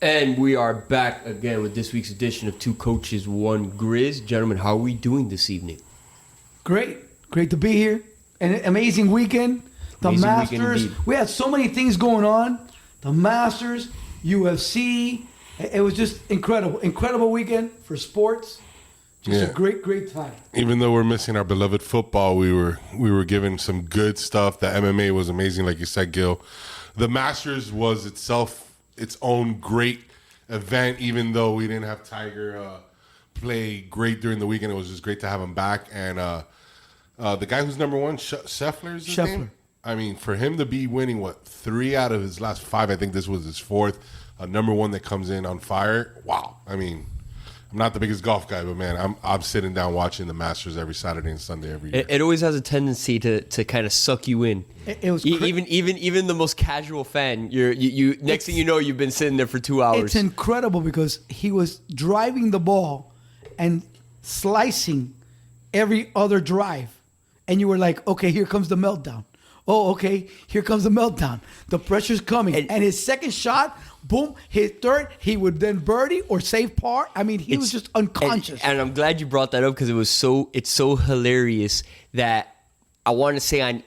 And we are back again with this week's edition of Two Coaches, One Grizz. Gentlemen, how are we doing this evening? Great to be here. An amazing weekend. The Amazing Masters. weekend We had so many things going on. The Masters, UFC. It was just incredible. Incredible weekend for sports. Just a great time. Even though we're missing our beloved football, we were given some good stuff. The MMA was amazing, like you said, Gil. The Masters was itself its own great event, even though we didn't have Tiger play great during the weekend. It was just great to have him back. And the guy who's number one, Scheffler is his name? I mean, for him to be winning, 3 out of his last 5, I think this was his 4th, number one that comes in on fire. Wow. I mean, I'm not the biggest golf guy, but man, I'm sitting down watching the Masters every Saturday and Sunday every year. It always has a tendency to kind of suck you in. It was even the most casual fan. You next thing you know, you've been sitting there for 2 hours. It's incredible because he was driving the ball and slicing every other drive, and you were like, okay, here comes the meltdown. Oh, okay, here comes the meltdown. The pressure's coming, and his second shot. Boom, hit third, he would then birdie or save par. I mean, he was just unconscious. And I'm glad you brought that up because it's so hilarious that I want to say on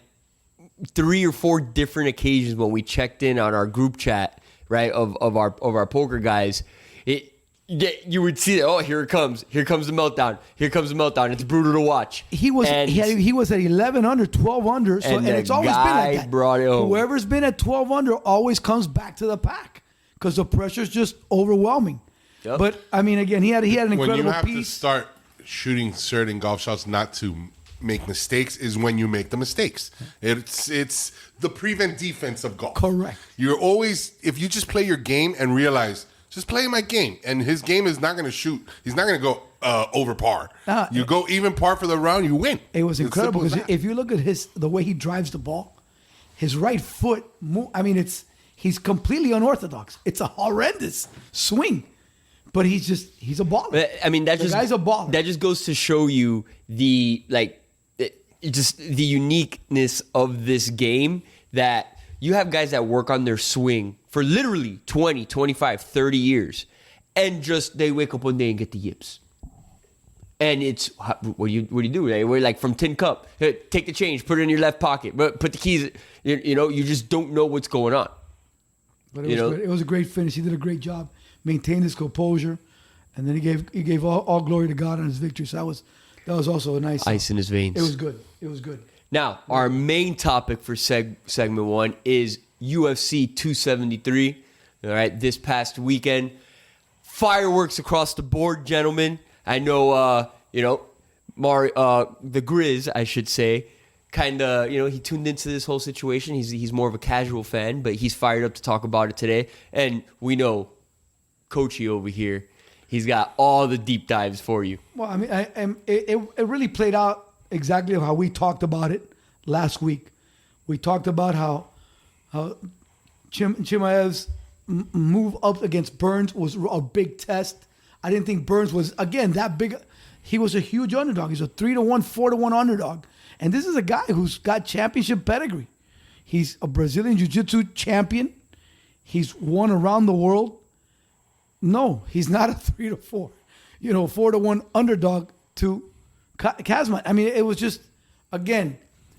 3 or 4 different occasions when we checked in on our group chat, right, of our poker guys, you would see that, oh, here it comes. Here comes the meltdown. Here comes the meltdown. It's brutal to watch. He was at 11 under, 12 under, so, and it's always been like that. Brought it home. Whoever's been at 12 under always comes back to the pack because the pressure's just overwhelming. Yep. But, I mean, again, he had an incredible piece. When you have to start shooting certain golf shots not to make mistakes is when you make the mistakes. It's the prevent defense of golf. Correct. You're always, if you just play your game and realize, just play my game. And his game is not going to shoot. He's not going to go over par. You go even par for the round, you win. It was incredible because if you look at the way he drives the ball, his right foot, he's completely unorthodox. It's a horrendous swing. But he's a baller. I mean, guy's a baller. That just goes to show you the uniqueness of this game, that you have guys that work on their swing for literally 20, 25, 30 years, and just they wake up one day and get the yips. And it's, what do you do? We're like from Tin Cup. Take the change, put it in your left pocket, but put the keys. You just don't know what's going on. But it was a great finish. He did a great job, maintained his composure, and then he gave all glory to God on his victory. So that was also a nice ice in his veins. It was good. Now, our main topic for segment 1 is UFC 273. All right, this past weekend, fireworks across the board, gentlemen. I know, the Grizz, I should say, kind of, he tuned into this whole situation. He's more of a casual fan, but he's fired up to talk about it today. And we know Coachy over here, he's got all the deep dives for you. Well, I mean, it really played out exactly how we talked about it last week. We talked about how Chimaev's move up against Burns was a big test. I didn't think Burns was, again, that big. He was a huge underdog. He's a 3-1, 4-1 underdog. And this is a guy who's got championship pedigree. He's a Brazilian Jiu-Jitsu champion. He's won around the world. No, he's not a 3-4, 4-1 underdog to Kazma. I mean, it was just, again,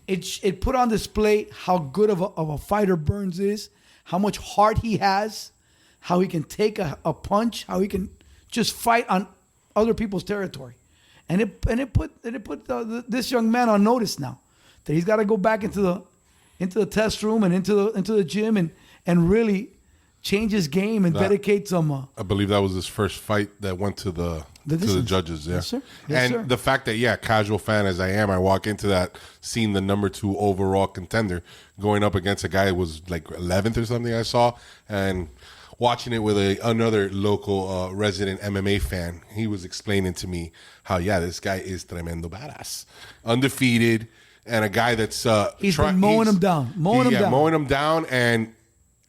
it put on display how good of a fighter Burns is, how much heart he has, how he can take a punch, how he can just fight on other people's territory. And it put this young man on notice now that he's got to go back into the test room and into the gym and really change his game and dedicate some. I believe that was his first fight that went to the judges. Yeah, yes, sir. Yes, and the fact that casual fan as I am, I walk into that seeing the number 2 overall contender going up against a guy who was like 11th or something. I saw and. Watching it with another local resident MMA fan, he was explaining to me how, this guy is tremendo badass. Undefeated, and a guy that's... he's been mowing him down. Mowing him down, and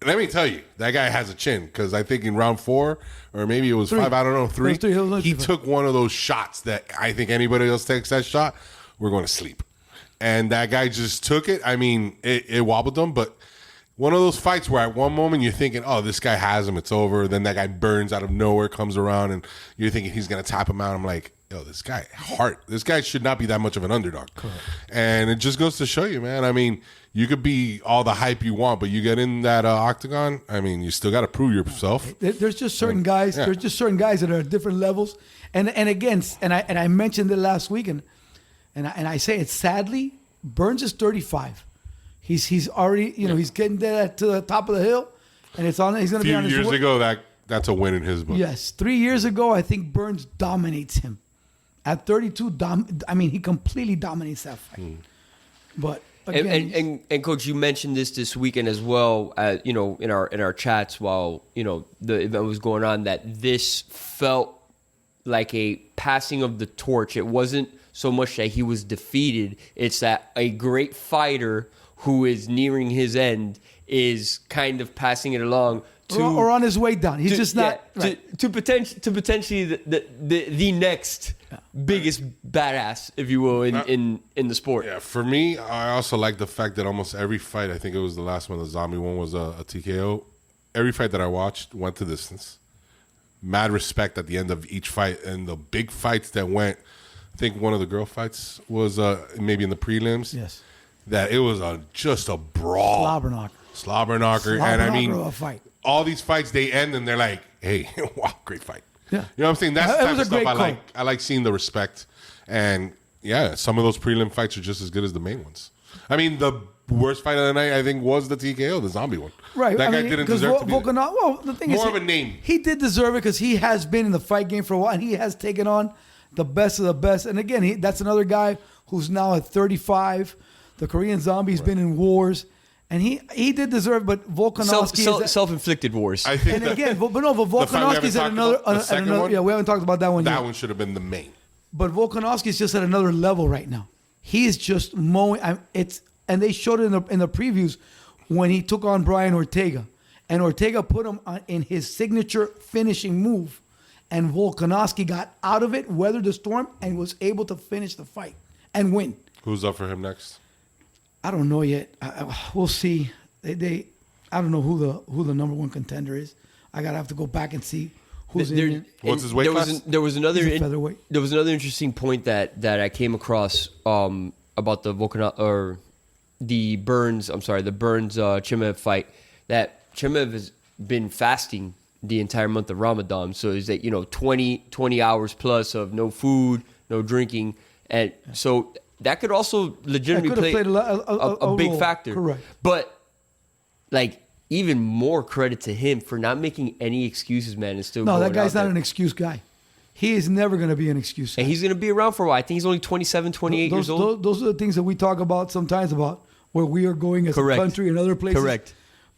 let me tell you, that guy has a chin, because I think in round 4, or maybe it was 5, I don't know, 3, he took one of those shots that I think anybody else takes that shot, we're going to sleep. And that guy just took it. I mean, it wobbled him, but... one of those fights where at one moment you're thinking, oh, this guy has him, it's over. Then that guy burns out of nowhere, comes around, and you're thinking he's going to tap him out. I'm like, yo, this guy should not be that much of an underdog. Correct. And it just goes to show you, man. I mean, you could be all the hype you want, but you get in that octagon, I mean, you still got to prove yourself. There's just certain guys. Yeah. There's just certain guys that are at different levels. And again, I mentioned it last week, and I say it sadly. Burns is 35. He's already he's getting there to the top of the hill, and it's on. He's going to be on his. 2 years ago, that's a win in his book. Yes, 3 years ago, I think Burns dominates him. At 32, he completely dominates that fight. But again, and coach, you mentioned this weekend as well. In our chats while the event was going on, that this felt like a passing of the torch. It wasn't so much that he was defeated; it's that a great fighter who is nearing his end is kind of passing it along. Or on his way down. He's just not right. to potentially the next biggest badass, if you will, in the sport. Yeah, for me, I also like the fact that almost every fight, I think it was the last one, the zombie one, was a TKO. Every fight that I watched went the distance. Mad respect at the end of each fight, and the big fights that went. I think one of the girl fights was maybe in the prelims. Yes, that it was just a brawl, slobber knocker, and I mean, fight. All these fights, they end and they're like, hey, wow, great fight. Yeah. You know what I'm saying? That's the type of stuff I like. I like seeing the respect. And, yeah, some of those prelim fights are just as good as the main ones. I mean, the worst fight of the night, I think, was the TKO, the zombie one. Right. That guy didn't deserve to be there. Well, the thing More of a name. He did deserve it because he has been in the fight game for a while, and he has taken on the best of the best. And, again, that's another guy who's now at 35. The Korean Zombie's been in wars. And he did deserve, but Volkanovski self-inflicted wars. I think and again, but Volkanovski's at another one. Yeah, we haven't talked about that one yet. That one should have been the main. But Volkanovski's just at another level right now. He is just mowing. And they showed it in the previews when he took on Brian Ortega, and Ortega put him in his signature finishing move, and Volkanovski got out of it, weathered the storm, and was able to finish the fight and win. Who's up for him next? I don't know yet. We'll see. I don't know who the number one contender is. I gotta have to go back and see who's in it. What's his weight class? There was another featherweight. There was another interesting point that I came across about the the Burns Chimaev fight. That Chimaev has been fasting the entire month of Ramadan. So is that 20 hours plus of no food, no drinking, and so. That could also legitimately play a big factor. Correct. But, even more credit to him for not making any excuses, man, and still going that guy's out not an excuse guy. He is never going to be an excuse guy. And he's going to be around for a while. I think he's only 27, 28 years old. Those are the things that we talk about sometimes about where we are going as a country and other places. Correct.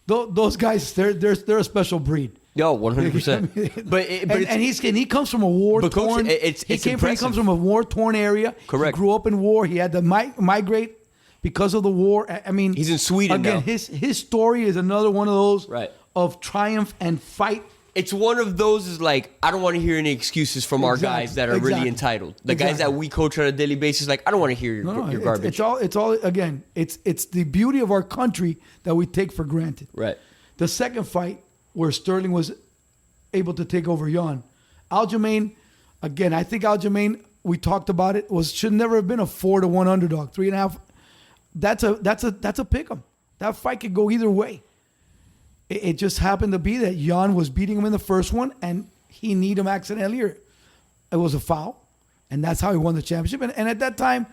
Those guys, they're a special breed. No, 100%. But he comes from a war-torn. He comes from a war-torn area. Correct. He grew up in war. He had to migrate because of the war. I mean, he's in Sweden again, now. His story is another one of those of triumph and fight. It's one of those is I don't want to hear any excuses from our guys that are really entitled. The guys that we coach on a daily basis, I don't want to hear your garbage. It's all again. It's the beauty of our country that we take for granted. Right. The second fight, where Sterling was able to take over Jan. Aljamain, again, I think Aljamain, we talked about it, should never have been a 4-1 underdog. 3.5. That's a pick 'em. That fight could go either way. It just happened to be that Jan was beating him in the first one, and he kneed him accidentally. It was a foul, and that's how he won the championship. And at that time,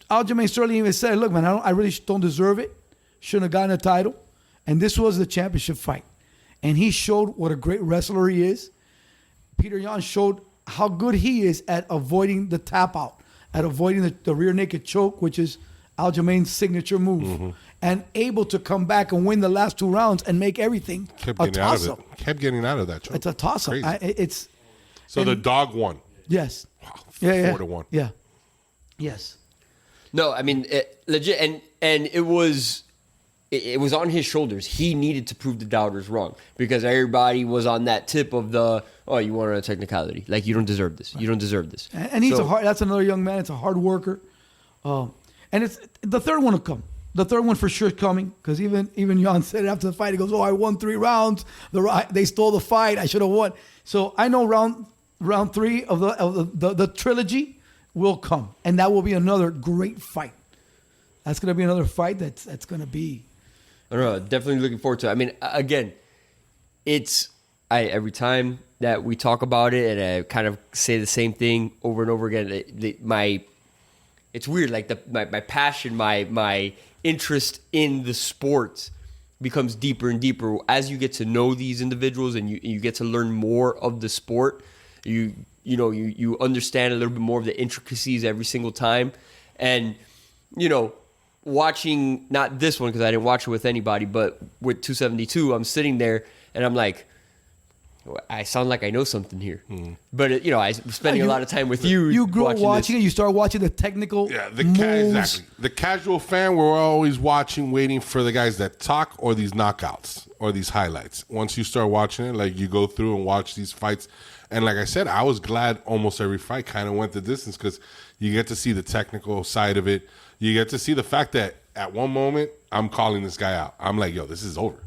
Aljamain Sterling even said, "Look, man, I really don't deserve it. Shouldn't have gotten a title." And this was the championship fight. And he showed what a great wrestler he is. Peter Yan showed how good he is at avoiding the tap out, at avoiding the rear naked choke, which is Aljamain's signature move, and able to come back and win the last 2 rounds and make everything a toss-up. Kept getting out of that choke. It's a toss-up. The dog won. Yes. Wow. 4-1. Yeah. Yes. No, I mean, legit, and it was on his shoulders. He needed to prove the doubters wrong because everybody was on that tip of you want a technicality. You don't deserve this. You don't deserve this. And he's that's another young man. It's a hard worker. And it's the third one will come. The third one for sure is coming because even Jan said it after the fight. He goes, "Oh, I won 3 rounds. They stole the fight. I should have won." So I know round 3 of the trilogy will come, and that will be another great fight. That's going to be another fight that's going to be. I don't know. Definitely looking forward to it. I mean, again, every time that we talk about it, and I kind of say the same thing over and over again. It's weird. Like my passion, my interest in the sport becomes deeper and deeper as you get to know these individuals and you get to learn more of the sport. You understand a little bit more of the intricacies every single time, and watching not this one because I didn't watch it with anybody, but with 272, I'm sitting there and I'm like, I sound like I know something here. But I'm spending a lot of time with you. You grew up watching it. You start watching the technical moves. Exactly. The casual fan, we're always watching, waiting for the guys that talk or these knockouts or these highlights. Once you start watching it, like you go through and watch these fights. And like I said, I was glad almost every fight kind of went the distance because you get to see the technical side of it. You get to see the fact that at one moment, I'm calling this guy out. I'm like, yo, this is over.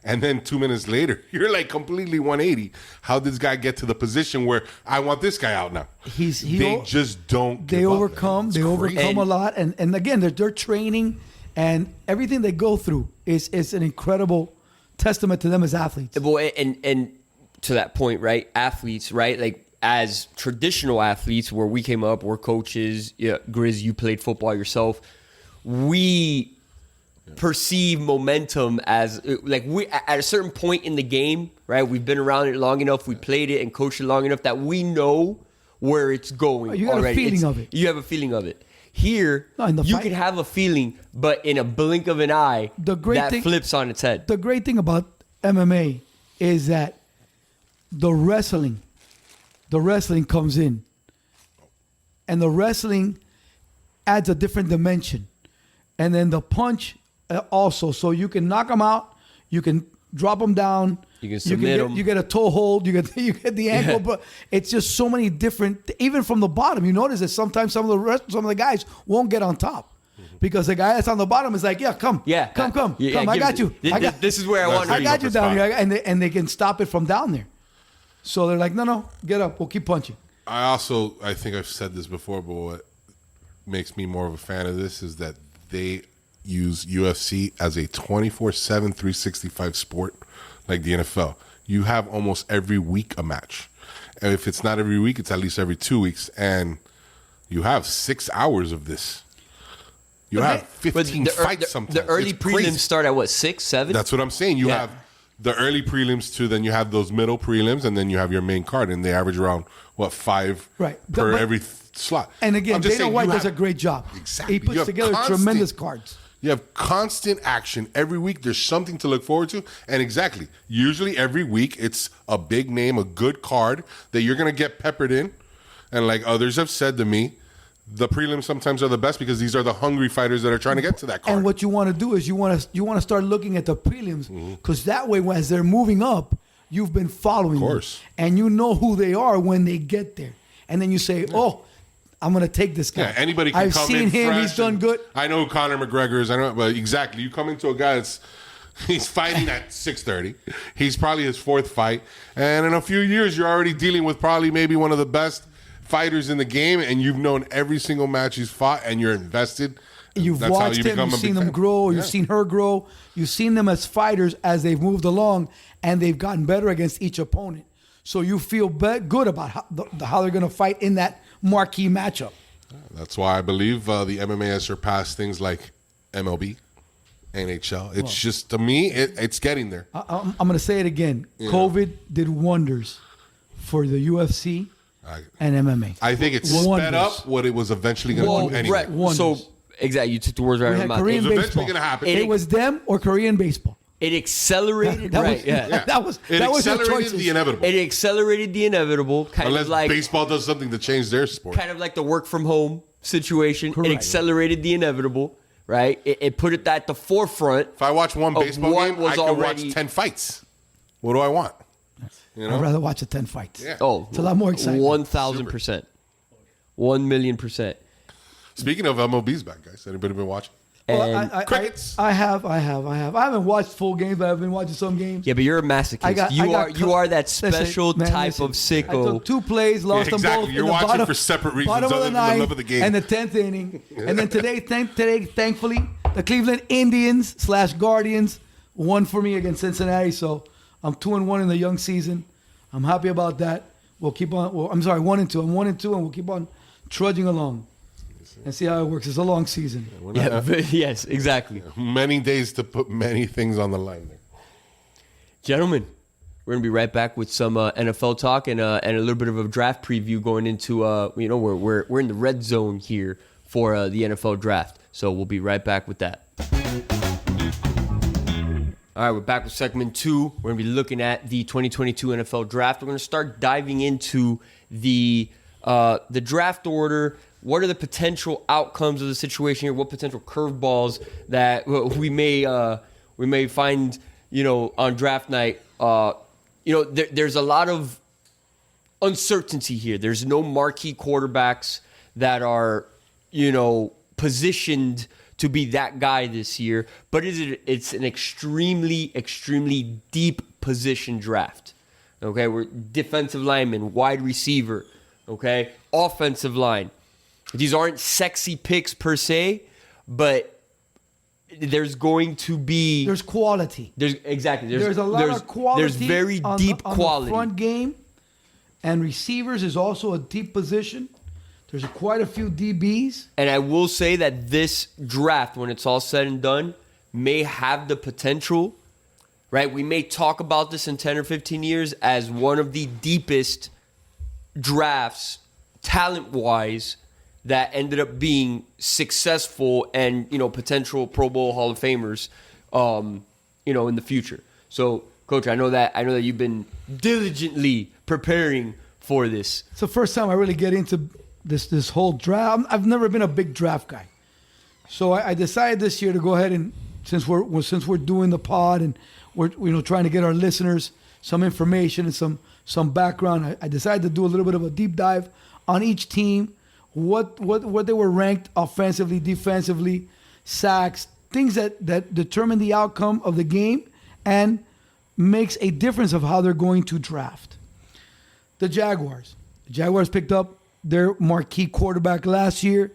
And then 2 minutes later, you're like completely 180. How did this guy get to the position where I want this guy out now? They just don't. They overcome. They overcome a lot, and again, they're training, and everything they go through is an incredible testament to them as athletes. Well, and to that point, right? Athletes, right? Like as traditional athletes, where we came up, we're coaches. Yeah, Grizz, you played football yourself. We perceive momentum as like we at a certain point in the game, right? We've been around it long enough, we played it and coached it long enough that we know where it's going. You got already. A feeling of it. You have a feeling of it. Here, you can have a feeling, but in a blink of an eye, flips on its head. The great thing about MMA is that the wrestling comes in, and the wrestling adds a different dimension, and then the punch. Also, so you can knock them out, you can drop them down, you can submit them. You get a toe hold, you get the ankle, but it's just so many different. Even from the bottom, you notice that sometimes some of the guys won't get on top because the guy that's on the bottom is like, come, come. I got you. This is where I want. I got you down here, and they can stop it from down there. So they're like, no, get up, we'll keep punching. I think I've said this before, but what makes me more of a fan of this is that they use UFC as a 24/7, 365 sport like the NFL. You have almost every week a match. And if it's not every week, it's at least every 2 weeks. And you have 6 hours of this. You have 15 fights sometimes. The early prelims start at what, 6, 7? That's what I'm saying. You have the early prelims too, then you have those middle prelims, and then you have your main card. And they average around, 5 per every slot. And again, Dana White does a great job. Exactly. He puts together tremendous cards. You have constant action every week. There's something to look forward to. And exactly, usually every week it's a big name, a good card that you're going to get peppered in. And like others have said to me, the prelims sometimes are the best because these are the hungry fighters that are trying to get to that card. And what you want to do is you want to start looking at the prelims because that way, as they're moving up, you've been following them. And you know who they are when they get there. And then you say, I'm going to take this guy. Yeah, anybody can come in. I've seen him. He's done good. I know who Conor McGregor is. I know, but exactly. You come into a guy he's fighting at 6:30. He's probably his 4th fight. And in a few years, you're already dealing with probably maybe one of the best fighters in the game. And you've known every single match he's fought and you're invested. You've watched him. You've seen them grow. You've seen her grow. You've seen them as fighters as they've moved along and they've gotten better against each opponent. So you feel good about how they're going to fight in that marquee matchup. That's why I believe the MMA has surpassed things like MLB, NHL. It's just, to me, it's getting there. I'm going to say it again. COVID did wonders for the UFC and MMA. I think it sped up what it was eventually going to do anyway. Right. So, exactly, you took the words right out of my mouth. Korean it was eventually baseball. going to happen. It was them or Korean baseball. It accelerated, That was the inevitable. It accelerated the inevitable, Unless baseball does something to change their sport. Kind of like the work from home situation. Correct. It accelerated the inevitable, right? It put it at the forefront. If I watch one baseball game, I can watch 10 fights. What do I want? I'd rather watch the 10 fights. Yeah. It's a lot more exciting. 1,000%. 1,000,000%. Speaking of MLB's back, guys. Anybody been watching? And Crickets. I haven't watched full games, but I've been watching some games. yeah, but you're a masochist. You are that special type of I sicko. took 2 plays, lost them exactly. both. You're in the watching bottom, for separate reasons bottom other of the than the ninth love of the game. and the 10th inning. And then today, thankfully, the Cleveland Indians / Guardians won for me against Cincinnati. So I'm 2-1 in the young season. I'm happy about that. We'll keep on. Well, I'm sorry, 1-2. I'm 1-2, and we'll keep on trudging along and see how it works. It's a long season. Yeah, yes, exactly. Many days to put many things on the line there. Gentlemen, we're gonna be right back with some NFL talk and a little bit of a draft preview going into we're in the red zone here for the NFL draft. So we'll be right back with that. All right, we're back with segment 2. We're going to be looking at the 2022 NFL Draft. We're going to start diving into the draft order. What are the potential outcomes of the situation here? What potential curveballs that we may find, on draft night? There's a lot of uncertainty here. There's no marquee quarterbacks that are, positioned to be that guy this year, but it's an extremely, extremely deep position draft. Okay, we're defensive lineman, wide receiver, okay, offensive line. These aren't sexy picks per se, but there's going to be... There's quality. There's a lot of quality. There's very deep quality. The front game, and receivers is also a deep position. There's quite a few DBs. And I will say that this draft, when it's all said and done, may have the potential, right? We may talk about this in 10 or 15 years as one of the deepest drafts, talent-wise, that ended up being successful and, potential Pro Bowl Hall of Famers, in the future. So, Coach, I know that you've been diligently preparing for this. It's the first time I really get into this whole draft. I've never been a big draft guy, so I decided this year to go ahead and since we're doing the pod and we're trying to get our listeners some information and some background, I decided to do a little bit of a deep dive on each team, what they were ranked offensively, defensively, sacks, things that determine the outcome of the game and makes a difference of how they're going to draft. The Jaguars picked up their marquee quarterback last year.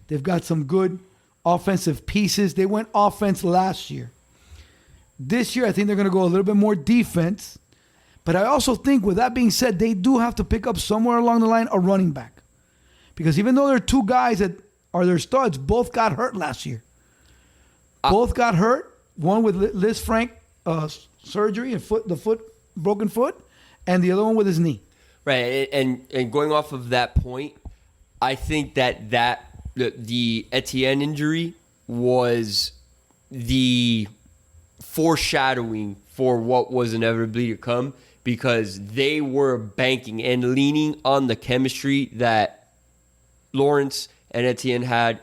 They've got some good offensive pieces. They went offense last year. This year, I think they're going to go a little bit more defense. But I also think, with that being said, they do have to pick up somewhere along the line a running back. Because even though there are 2 guys that are their studs, both got hurt last year. Both got hurt. One with Liz Frank surgery and broken foot, and the other one with his knee. Right, and going off of that point, I think that the Etienne injury was the foreshadowing for what was inevitably to come, because they were banking and leaning on the chemistry that Lawrence and Etienne had,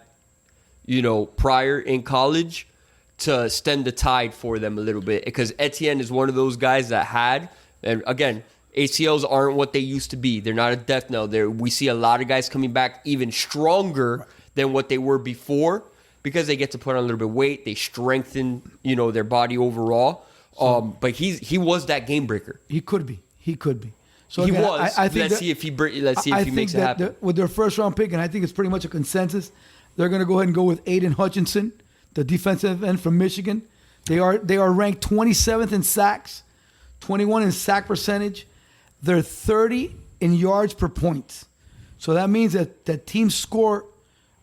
prior in college to stem the tide for them a little bit. Because Etienne is one of those guys that had, and again, ACLs aren't what they used to be. They're not a death knell. We see a lot of guys coming back even stronger than what they were before because they get to put on a little bit of weight. They strengthen, their body overall. But he was that game breaker. He could be. So he again, was. I think let's see if he makes it happen. With their first round pick, and I think it's pretty much a consensus, they're going to go ahead and go with Aiden Hutchinson, the defensive end from Michigan. They are ranked 27th in sacks, 21 in sack percentage. They're 30 in yards per point. So that means that teams score,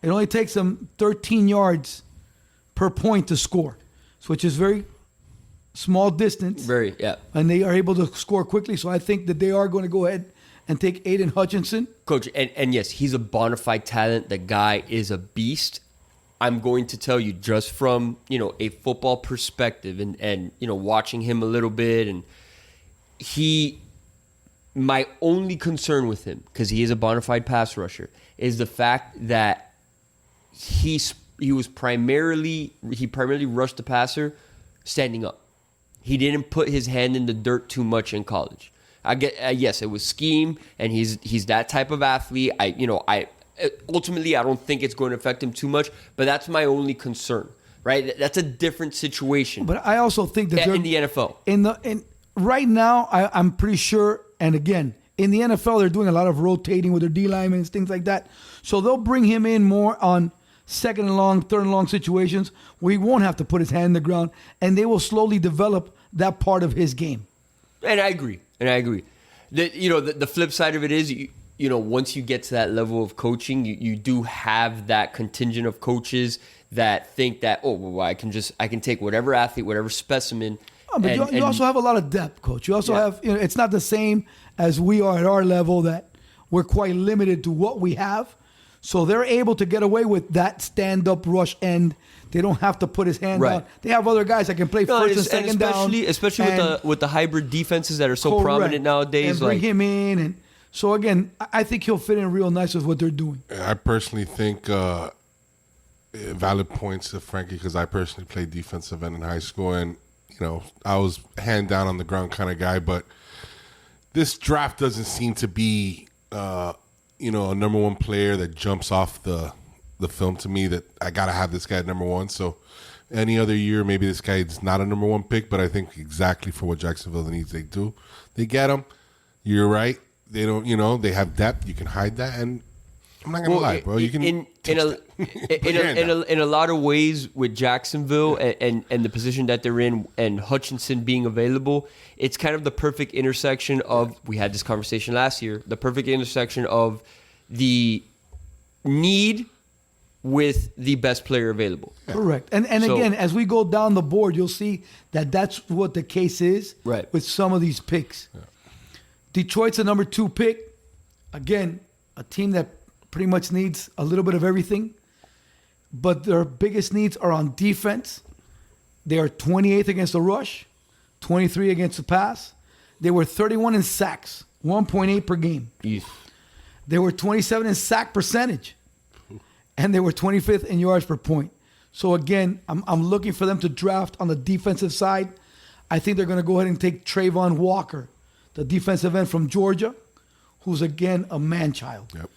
it only takes them 13 yards per point to score, which is very small distance. Very, yeah. And they are able to score quickly. So I think that they are going to go ahead and take Aiden Hutchinson. Coach, and yes, he's a bona fide talent. The guy is a beast. I'm going to tell you, just from, a football perspective and watching him a little bit, and my only concern with him, because he is a bona fide pass rusher, is the fact that he primarily rushed the passer standing up. He didn't put his hand in the dirt too much in college. Yes, it was scheme, and he's that type of athlete. Ultimately, I don't think it's going to affect him too much, but that's my only concern. right? That's a different situation. But I also think that in the NFL. Right now, I'm pretty sure, and again, in the NFL, they're doing a lot of rotating with their D linemen, things like that. So they'll bring him in more on second and long, third and long situations where he won't have to put his hand in the ground, and they will slowly develop that part of his game. And I agree. The flip side of it is, once you get to that level of coaching, you do have that contingent of coaches that think that, I can take whatever athlete, whatever specimen. But you also have a lot of depth, Coach. You also have, it's not the same as we are at our level, that we're quite limited to what we have. So they're able to get away with that stand-up rush end. They don't have to put his hand down. They have other guys that can play first and second down. Especially with the hybrid defenses that are so prominent nowadays. And bring him in. And so, again, I think he'll fit in real nice with what they're doing. I personally think valid points to Frankie, because I personally played defensive end in high school, and I was hand down on the ground kind of guy, but this draft doesn't seem to be, a number one player that jumps off the film to me, that I got to have this guy at number one. So any other year, maybe this guy is not a number one pick, but I think exactly for what Jacksonville needs, they do. They get him. You're right. They don't, they have depth. You can hide that, and I'm not gonna lie, bro. You can in a lot of ways with Jacksonville and the position that they're in, and Hutchinson being available, it's kind of the perfect intersection of, we had this conversation last year, the perfect intersection of the need with the best player available. Correct. And so, again, as we go down the board, you'll see that that's what the case is with some of these picks. Yeah. Detroit's a number 2 pick. Again, a team that pretty much needs a little bit of everything, but their biggest needs are on defense. They are 28th against the rush, 23 against the pass. They were 31 in sacks, 1.8 per game. Eesh. They were 27 in sack percentage, and they were 25th in yards per point. So again, I'm looking for them to draft on the defensive side. I think they're going to go ahead and take Trayvon Walker, the defensive end from Georgia, who's again a man-child. Yep.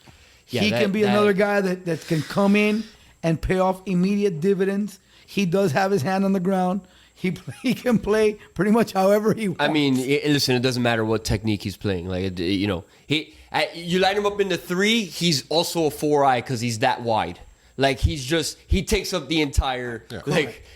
He can be another guy that can come in and pay off immediate dividends. He does have his hand on the ground. He can play pretty much however he wants. I mean, listen, it doesn't matter what technique he's playing. Like, you line him up in the 3, he's also a 4-eye because he's that wide. Like, he takes up the entire,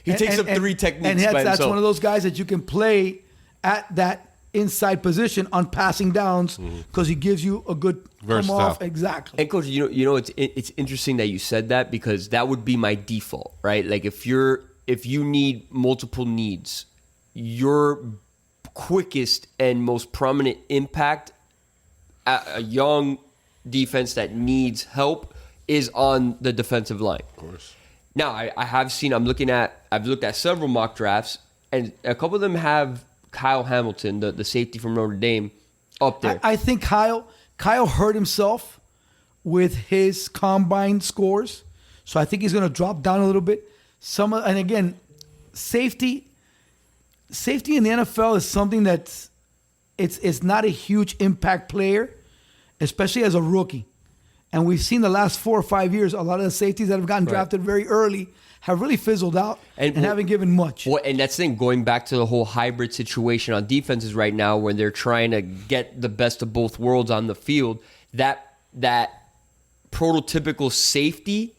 he takes up 3 techniques by himself. That's one of those guys that you can play at that inside position on passing downs, because he gives you a good come off. Exactly. And Coach, it's interesting that you said that, because that would be my default, right? Like, if you need multiple needs, your quickest and most prominent impact at a young defense that needs help is on the defensive line. Of course. Now, I've looked at several mock drafts, and a couple of them have Kyle Hamilton, the safety from Notre Dame, up there. I think Kyle hurt himself with his combine scores, so I think he's going to drop down a little bit. And again, safety in the NFL is something that's it's not a huge impact player, especially as a rookie. And we've seen the last 4 or 5 years, a lot of the safeties that have gotten drafted very early have really fizzled out and haven't given much. And that's the thing, going back to the whole hybrid situation on defenses right now, where they're trying to get the best of both worlds on the field, that prototypical safety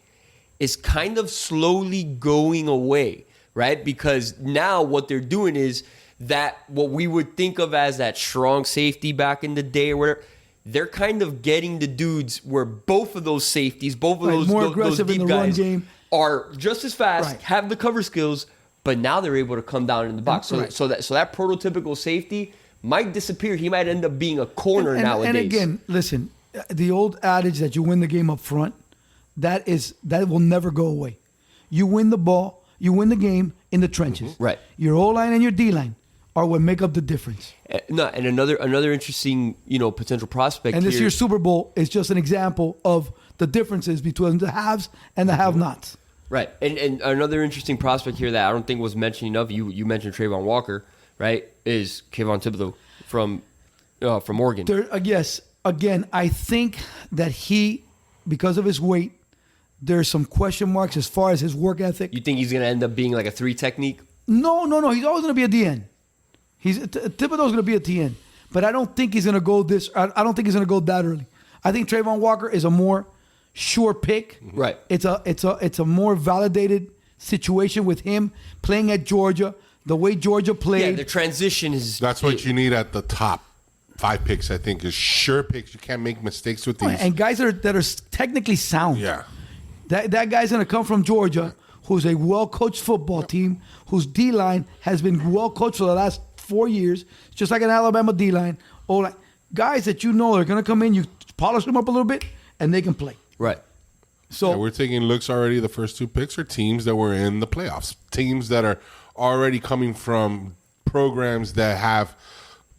is kind of slowly going away, right? Because now what they're doing is that what we would think of as that strong safety back in the day or whatever, they're kind of getting the dudes where both of those safeties, both of those more aggressive those deep in the guys run game, are just as fast, have the cover skills, but now they're able to come down in the box. So that prototypical safety might disappear. He might end up being a corner nowadays. And again, listen, the old adage that you win the game up front, that will never go away. You win the ball, you win the game in the trenches. Right. Your O-line and your D-line are what make up the difference. And another interesting, potential prospect. And this here, year's Super Bowl is just an example of the differences between the haves and the have-nots. Right. And another interesting prospect here that I don't think was mentioned enough, you mentioned Trayvon Walker, right, is Kayvon Thibodeau from Oregon. Yes. Again, I think that he, because of his weight, There's some question marks as far as his work ethic. You think he's going to end up being like a 3 technique? No. He's always going to be a DN. Thibodeau's going to be a TN. But I don't think he's going to go I don't think he's going to go that early. I think Trayvon Walker is a more sure pick. Right. It's a more validated situation with him playing at Georgia, the way Georgia played. Yeah, the transition is... That's what you need at the top 5 picks, I think, is sure picks. You can't make mistakes with these. And guys that are technically sound. Yeah. That guy's going to come from Georgia, who's a well-coached football team, whose D-line has been well-coached for the last 4 years, just like an Alabama D-line. O-line. Guys that you know are going to come in, you polish them up a little bit, and they can play. Right. So Yeah, we're taking looks already. The first 2 picks are teams that were in the playoffs, teams that are already coming from programs that have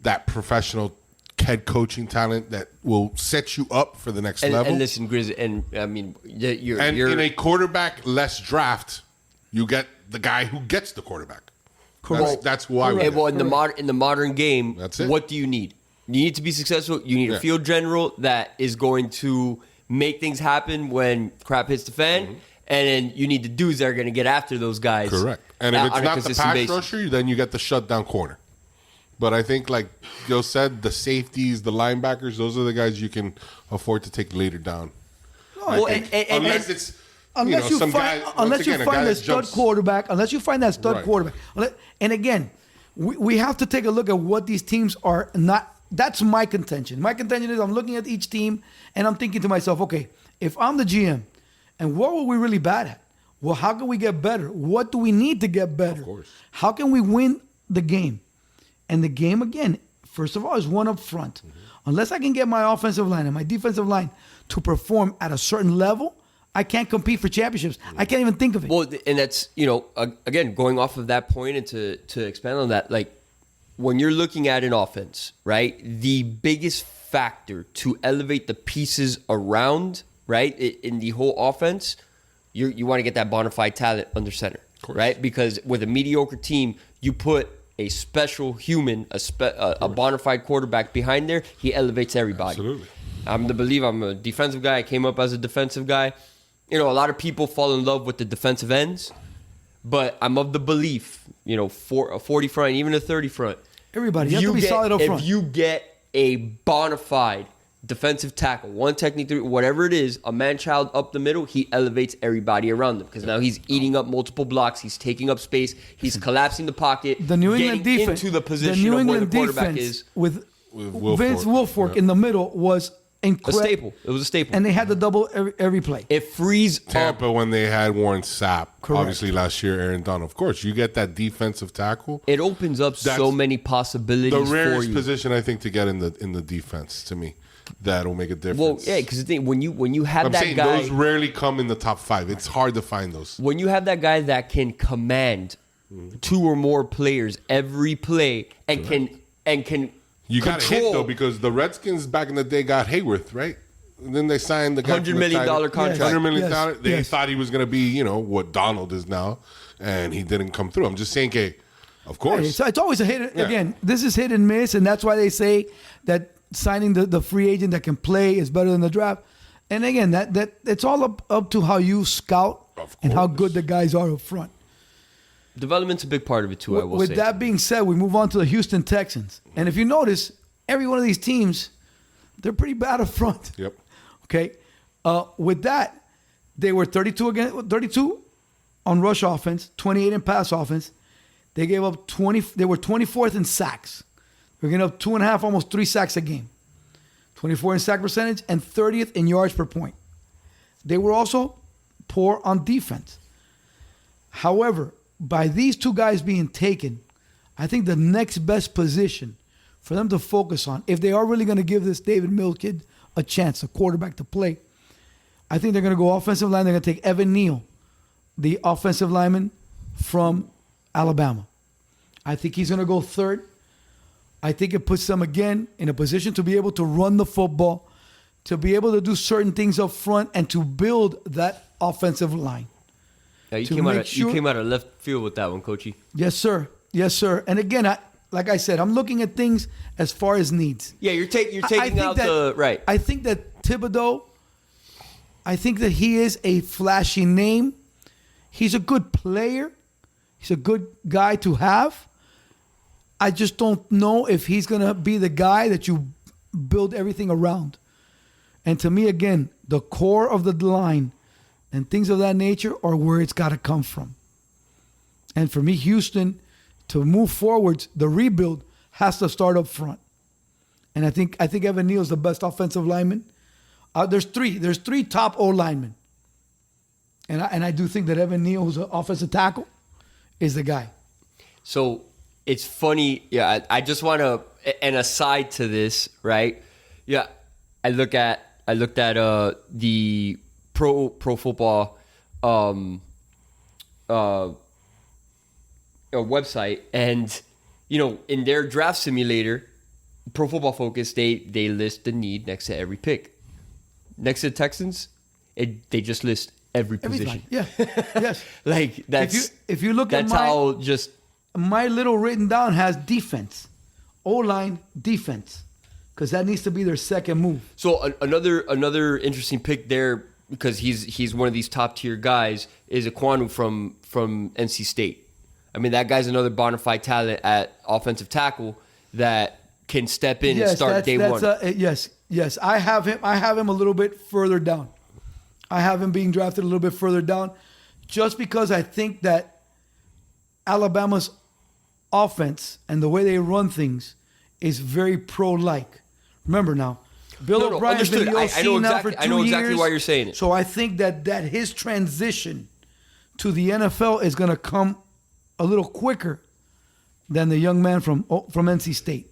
that professional head coaching talent that will set you up for the next level. And listen, Grizz, and I mean, you're in a quarterback-less draft, you get the guy who gets the quarterback. That's why. Well, in the modern game, That's it. What do you need? You need to be successful. You need a field general that is going to make things happen when crap hits the fan, and then you need the dudes that are going to get after those guys. Correct. And if it's on a not the consistent pass basis. rusher, then you get the shutdown corner. But I think, like Gil said, the safeties, the linebackers, those are the guys you can afford to take later down. Well, Unless it's Unless you some find, guy, unless once you again, a guy find a that stud jumps- quarterback, unless you find that stud Right. quarterback. And again, we have to take a look at what these teams are not. That's my contention. My contention is I'm looking at each team and I'm thinking to myself, okay, if I'm the GM, and what were we really bad at? Well, how can we get better? What do we need to get better? Of course. How can we win the game? And the game, again, first of all, is one up front. Unless I can get my offensive line and my defensive line to perform at a certain level, I can't compete for championships. I can't even think of it. Well, and that's, again, going off of that point and to expand on that, like when you're looking at an offense, right, the biggest factor to elevate the pieces around, right, in the whole offense, you want to get that bona fide talent under center, right? Because with a mediocre team, you put a special human, a bona fide quarterback behind there, he elevates everybody. Absolutely. I'm a defensive guy. I came up as a defensive guy. A lot of people fall in love with the defensive ends, but I'm of the belief, for a 40 front, even a 30 front. Everybody, you have to be solid up front. If you get a bona fide defensive tackle, one technique, whatever it is, a man-child up the middle, he elevates everybody around him because now he's eating up multiple blocks, he's taking up space, he's collapsing the pocket, The New England getting defense, into the position the New of where England the quarterback defense is. with Wilfork. Vince Wilfork in the middle was A incredible. staple. It was a staple. And they had the double every play. It frees Tampa up. when they had Warren Sapp. Correct. Obviously last year, Aaron Donald. Of course, you get that defensive tackle. It opens up so That's many possibilities The for rarest you. position I think to get in the defense to me. That'll make a difference. Well, yeah, because when you have I'm that saying guy, those rarely come in the top 5. It's hard to find those. when you have that guy that can command 2 or more players every play and can You got to hit control though because the Redskins back in the day got Hayworth, right? And then they signed the guy $100 million contract. $100 million. Yes, They yes. thought he was going to be, what Donald is now, and he didn't come through. I'm just saying, okay, of course. So it's always a hit. Yeah. Again, this is hit and miss, and that's why they say that signing the free agent that can play is better than the draft. And again, that it's all up to how you scout Of and how course. good the guys are up front. Development's a big part of it too. I will With say. that being said, we move on to the Houston Texans. And if you notice, every one of these teams, they're pretty bad up front. Yep. Okay. With that, they were 32 on rush offense, 28 in pass offense. They gave up 20. They were 24th in sacks. They're getting up 2.5, almost 3 sacks a game. 24 in sack percentage and 30th in yards per point. They were also poor on defense. However, by these 2 guys being taken, I think the next best position for them to focus on, if they are really going to give this David Mills kid a chance, a quarterback to play, I think they're going to go offensive line. They're going to take Evan Neal, the offensive lineman from Alabama. I think he's going to go third. I think it puts them again in a position to be able to run the football, to be able to do certain things up front, and to build that offensive line. Yeah, you to came make sure- you came out of left field with that one, Coachy. Yes, sir. Yes, sir. And again, like I said, I'm looking at things as far as needs. Yeah, you're I taking think out that- the right. I think that Thibodeau I think that he is a flashy name. He's a good player. He's a good guy to have. I just don't know if he's going to be the guy that you build everything around. And to me, again, the core of the line and things of that nature are where it's got to come from. And for me, Houston, to move forwards, the rebuild has to start up front. And I think Evan Neal's the best offensive lineman. There's three top O linemen. And I do think that Evan Neal, who's an offensive tackle, is the guy. So it's funny. Yeah, I just want to, an aside to this, right? Yeah, I looked at the pro football website, and in their draft simulator, Pro Football Focus, they list the need next to every pick. Next to the Texans, they just list every position. Yeah, yes. Like that's if you look at my little written down has defense, O-line defense, because that needs to be their second move. So another interesting pick there, because he's one of these top tier guys, is Ekwonu from NC State. I mean, that guy's another bona fide talent at offensive tackle that can step in and start day one. Yes. I have him a little bit further down. I have him being drafted a little bit further down, just because I think that Alabama's offense and the way they run things is very pro-like. Remember now, Bill O'Brien's been the OC now for 2 years. I know exactly why you're saying it. So I think that his transition to the NFL is going to come a little quicker than the young man from NC State.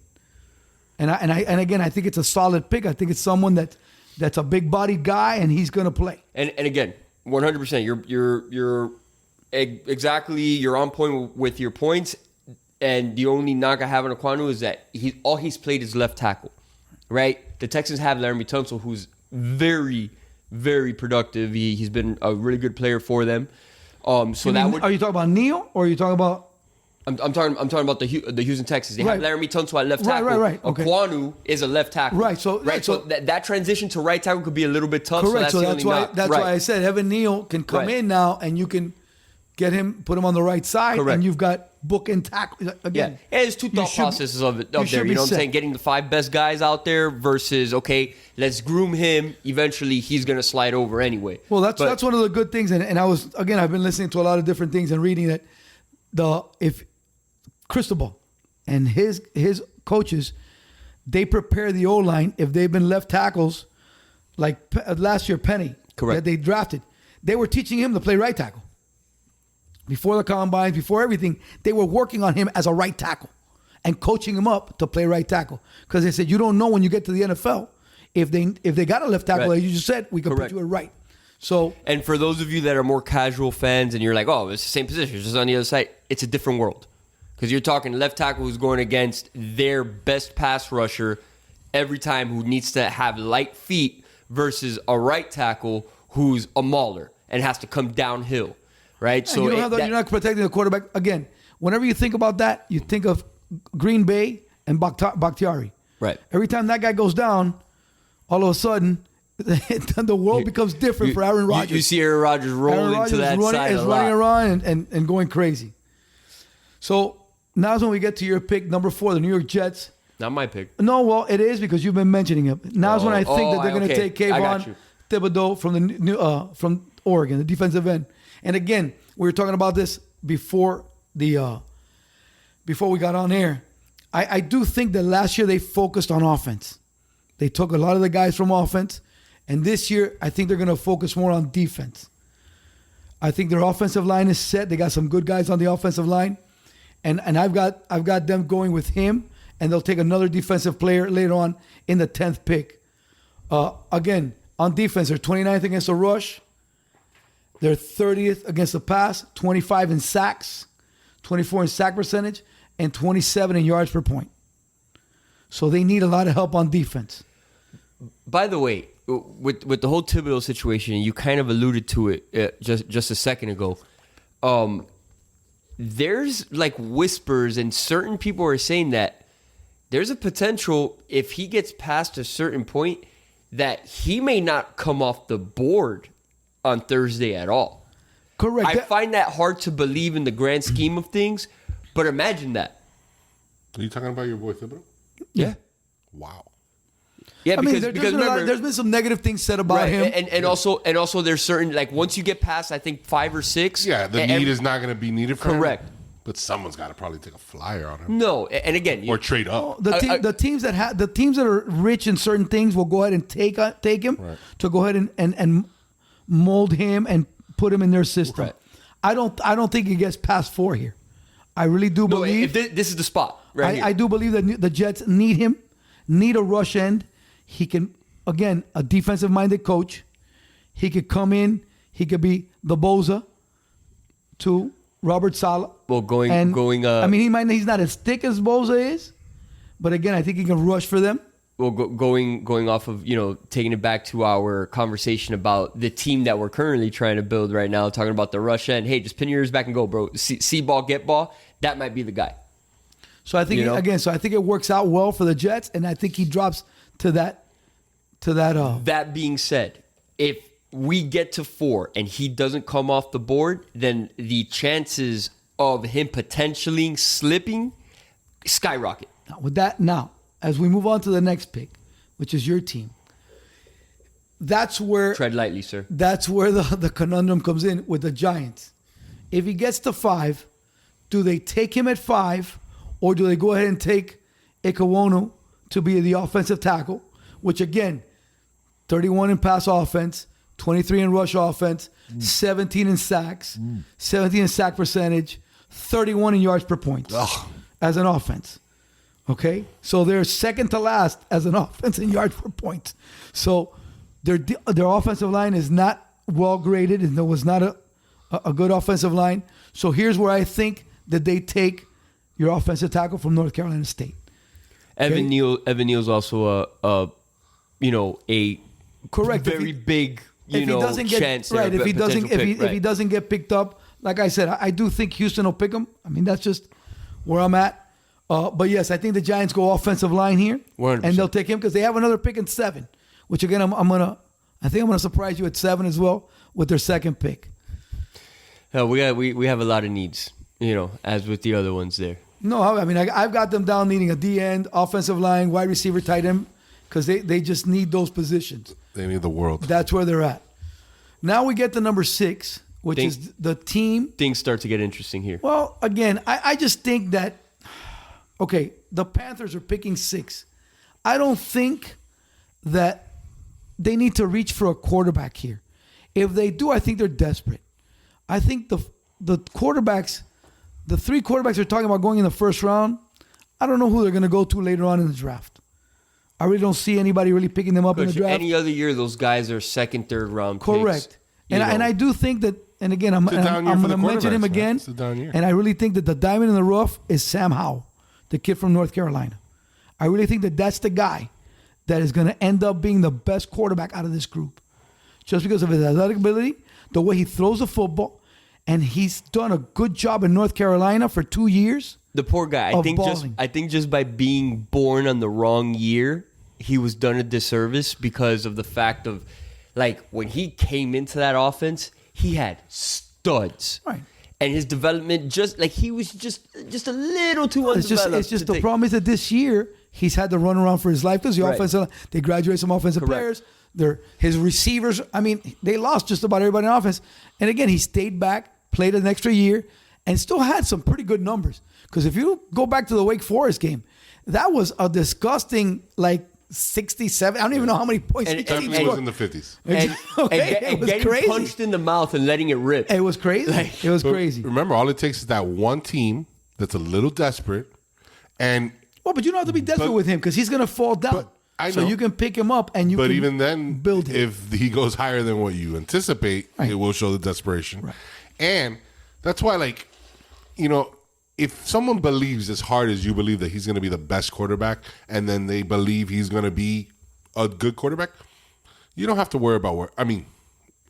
And again, I think it's a solid pick. I think it's someone that's a big-bodied guy, and he's going to play. And again, 100%. You're exactly, you're on point with your points. And the only knock I have on Ekwonu is that all he's played is left tackle, right? The Texans have Laramie Tunsil, who's very, very productive. He's been a really good player for them. Are you talking about Neal, or are you talking about? I'm talking about the Houston Texans. They have Laramie Tunsil at left tackle. Right. Okay. Ekwonu is a left tackle. Right. So that transition to right tackle could be a little bit tough. Correct. So that's why I said Evan Neal can come in now, and you can get him, put him on the right side, and you've got book and tackle again. Yeah, and there's two thought processes of it up there. You know what I'm saying? Getting the 5 best guys out there versus, okay, let's groom him. Eventually, he's going to slide over anyway. Well, that's one of the good things. And I've been listening to a lot of different things and reading that if Cristobal and his coaches, they prepare the O-line if they've been left tackles, like last year, Penny, that they drafted. They were teaching him to play right tackle. Before the combines, before everything, they were working on him as a right tackle and coaching him up to play right tackle. Because they said, you don't know when you get to the NFL, if they got a left tackle, like you just said, we could put you at right. So, and for those of you that are more casual fans and you're like, oh, it's the same position, it's just on the other side, it's a different world. Because you're talking left tackle who's going against their best pass rusher every time, who needs to have light feet, versus a right tackle who's a mauler and has to come downhill. Right, so you're not protecting the quarterback. Again, whenever you think about that, you think of Green Bay and Bakhtiari. Right. Every time that guy goes down, all of a sudden, the world becomes different for Aaron Rodgers. You see Aaron Rodgers rolling to that side a lot. Running around and going crazy. So now's when we get to your pick, number 4, the New York Jets. Not my pick. No, well, it is, because you've been mentioning it. Now's when I think that they're going to take Kayvon Thibodeau from Oregon, the defensive end. And again, we were talking about this before we got on air. I do think that last year they focused on offense. They took a lot of the guys from offense, and this year I think they're going to focus more on defense. I think their offensive line is set. They got some good guys on the offensive line, and I've got them going with him, and they'll take another defensive player later on in the 10th pick. Again, on defense, they're 29th against the rush. They're 30th against the pass, 25 in sacks, 24 in sack percentage, and 27 in yards per point. So they need a lot of help on defense. By the way, with the whole Thibodeau situation, you kind of alluded to it just a second ago. There's like whispers, and certain people are saying that there's a potential, if he gets past a certain point, that he may not come off the board on Thursday at all. Correct. I find that hard to believe in the grand scheme of things, but imagine that. Are you talking about your boy Thibodeau? Yeah. Wow. Yeah, I mean, because remember, there's been some negative things said about him. and also there's certain, like, once you get past, I think 5 or 6. Yeah, the need is not going to be needed for him. Correct. But someone's got to probably take a flyer on him. No, and again, Or trade up. The teams that are rich in certain things will go ahead and take him to go ahead and mold him and put him in their system. Right. I don't think he gets past 4 here. I really do believe this is the spot. Right here. I do believe that the Jets need him, need a rush end. He can, again, a defensive-minded coach. He could come in. He could be the Boza to Robert Saleh. Well, going. I mean, he's not as thick as Boza is, but again, I think he can rush for them. Well, going off of, taking it back to our conversation about the team that we're currently trying to build right now, talking about the rush end. Hey, just pin your ears back and go, bro. See ball, get ball. That might be the guy. So I think I think it works out well for the Jets, and I think he drops to that. That being said, if we get to 4 and he doesn't come off the board, then the chances of him potentially slipping skyrocket. Now, as we move on to the next pick, which is your team, that's where tread lightly, sir. That's where the conundrum comes in with the Giants. If he gets to 5, do they take him at 5, or do they go ahead and take Ikawono to be the offensive tackle, which again, 31 in pass offense, 23 in rush offense, 17 in sacks, 17 in sack percentage, 31 in yards per point as an offense. Okay? So they're second to last as an offense in yards per point. So their offensive line is not well graded, and there was not a good offensive line. So here's where I think that they take your offensive tackle from North Carolina State. Evan Neal's also a correct very big chance. Right. If he doesn't get picked up, like I said, I do think Houston will pick him. I mean, that's just where I'm at. But yes, I think the Giants go offensive line here, 100%. and they'll take him because they have another pick in 7. Which again, I think I'm gonna surprise you at 7 as well with their second pick. Hell, we have a lot of needs, as with the other ones there. No, I mean, I've got them down needing a D-end, offensive line, wide receiver, tight end, because they just need those positions. They need the world. That's where they're at. Now we get to number 6, which is the team. Things start to get interesting here. Well, again, I just think that, okay, the Panthers are picking 6. I don't think that they need to reach for a quarterback here. If they do, I think they're desperate. I think the quarterbacks, the 3 quarterbacks they're talking about going in the first round, I don't know who they're going to go to later on in the draft. I really don't see anybody really picking them up in the draft. Any other year, those guys are second, third round picks. Correct. And I do think that, and again, I'm going to mention him again. It's a down year. And I really think that the diamond in the rough is Sam Howell, the kid from North Carolina. I really think that that's the guy that is going to end up being the best quarterback out of this group. Just because of his athletic ability, the way he throws the football, and he's done a good job in North Carolina for 2 years. The poor guy. I think just by being born on the wrong year, he was done a disservice because of the fact of, like, when he came into that offense, he had studs. Right. And his development he was just a little too undeveloped. It's just the problem is that this year he's had to run around for his life because the offensive, they graduate some offensive players. His receivers, I mean, they lost just about everybody in offense. And again, he stayed back, played an extra year, and still had some pretty good numbers. Because if you go back to the Wake Forest game, that was a disgusting, 67. I don't even know how many points he was in the 50s. And getting crazy. Punched in the mouth and letting it rip. It was crazy. It was crazy. Remember, all it takes is that one team that's a little desperate. And but you don't have to be desperate with him because he's going to fall down. I know. So you can pick him up and But even then, build him. If he goes higher than what you anticipate, it will show the desperation. Right. And that's why, if someone believes as hard as you believe that he's going to be the best quarterback, and then they believe he's going to be a good quarterback, you don't have to worry about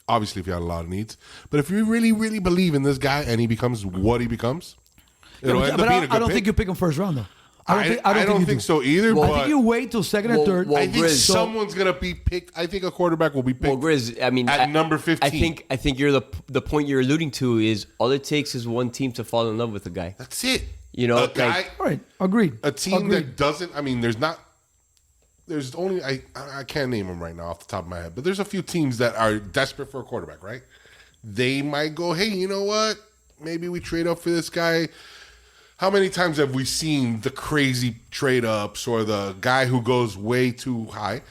obviously if you have a lot of needs, but if you really, really believe in this guy and he becomes what he becomes, it'll end up being a good pick. I don't think you pick him first round, though. I don't think so either. I but think you wait till second or third. I think Grizz, someone's gonna be picked. I think a quarterback will be picked. Well, Grizz, I mean, at number 15. I think you're the point you're alluding to is all it takes is one team to fall in love with a guy. That's it. You know, a guy, All right, agreed. a team Agreed. that doesn't. I mean, there's only I can't name them right now off the top of my head, but there's a few teams that are desperate for a quarterback. Right? They might go, hey, you know what? Maybe we trade up for this guy. How many times have we seen the crazy trade ups or the guy who goes way too high?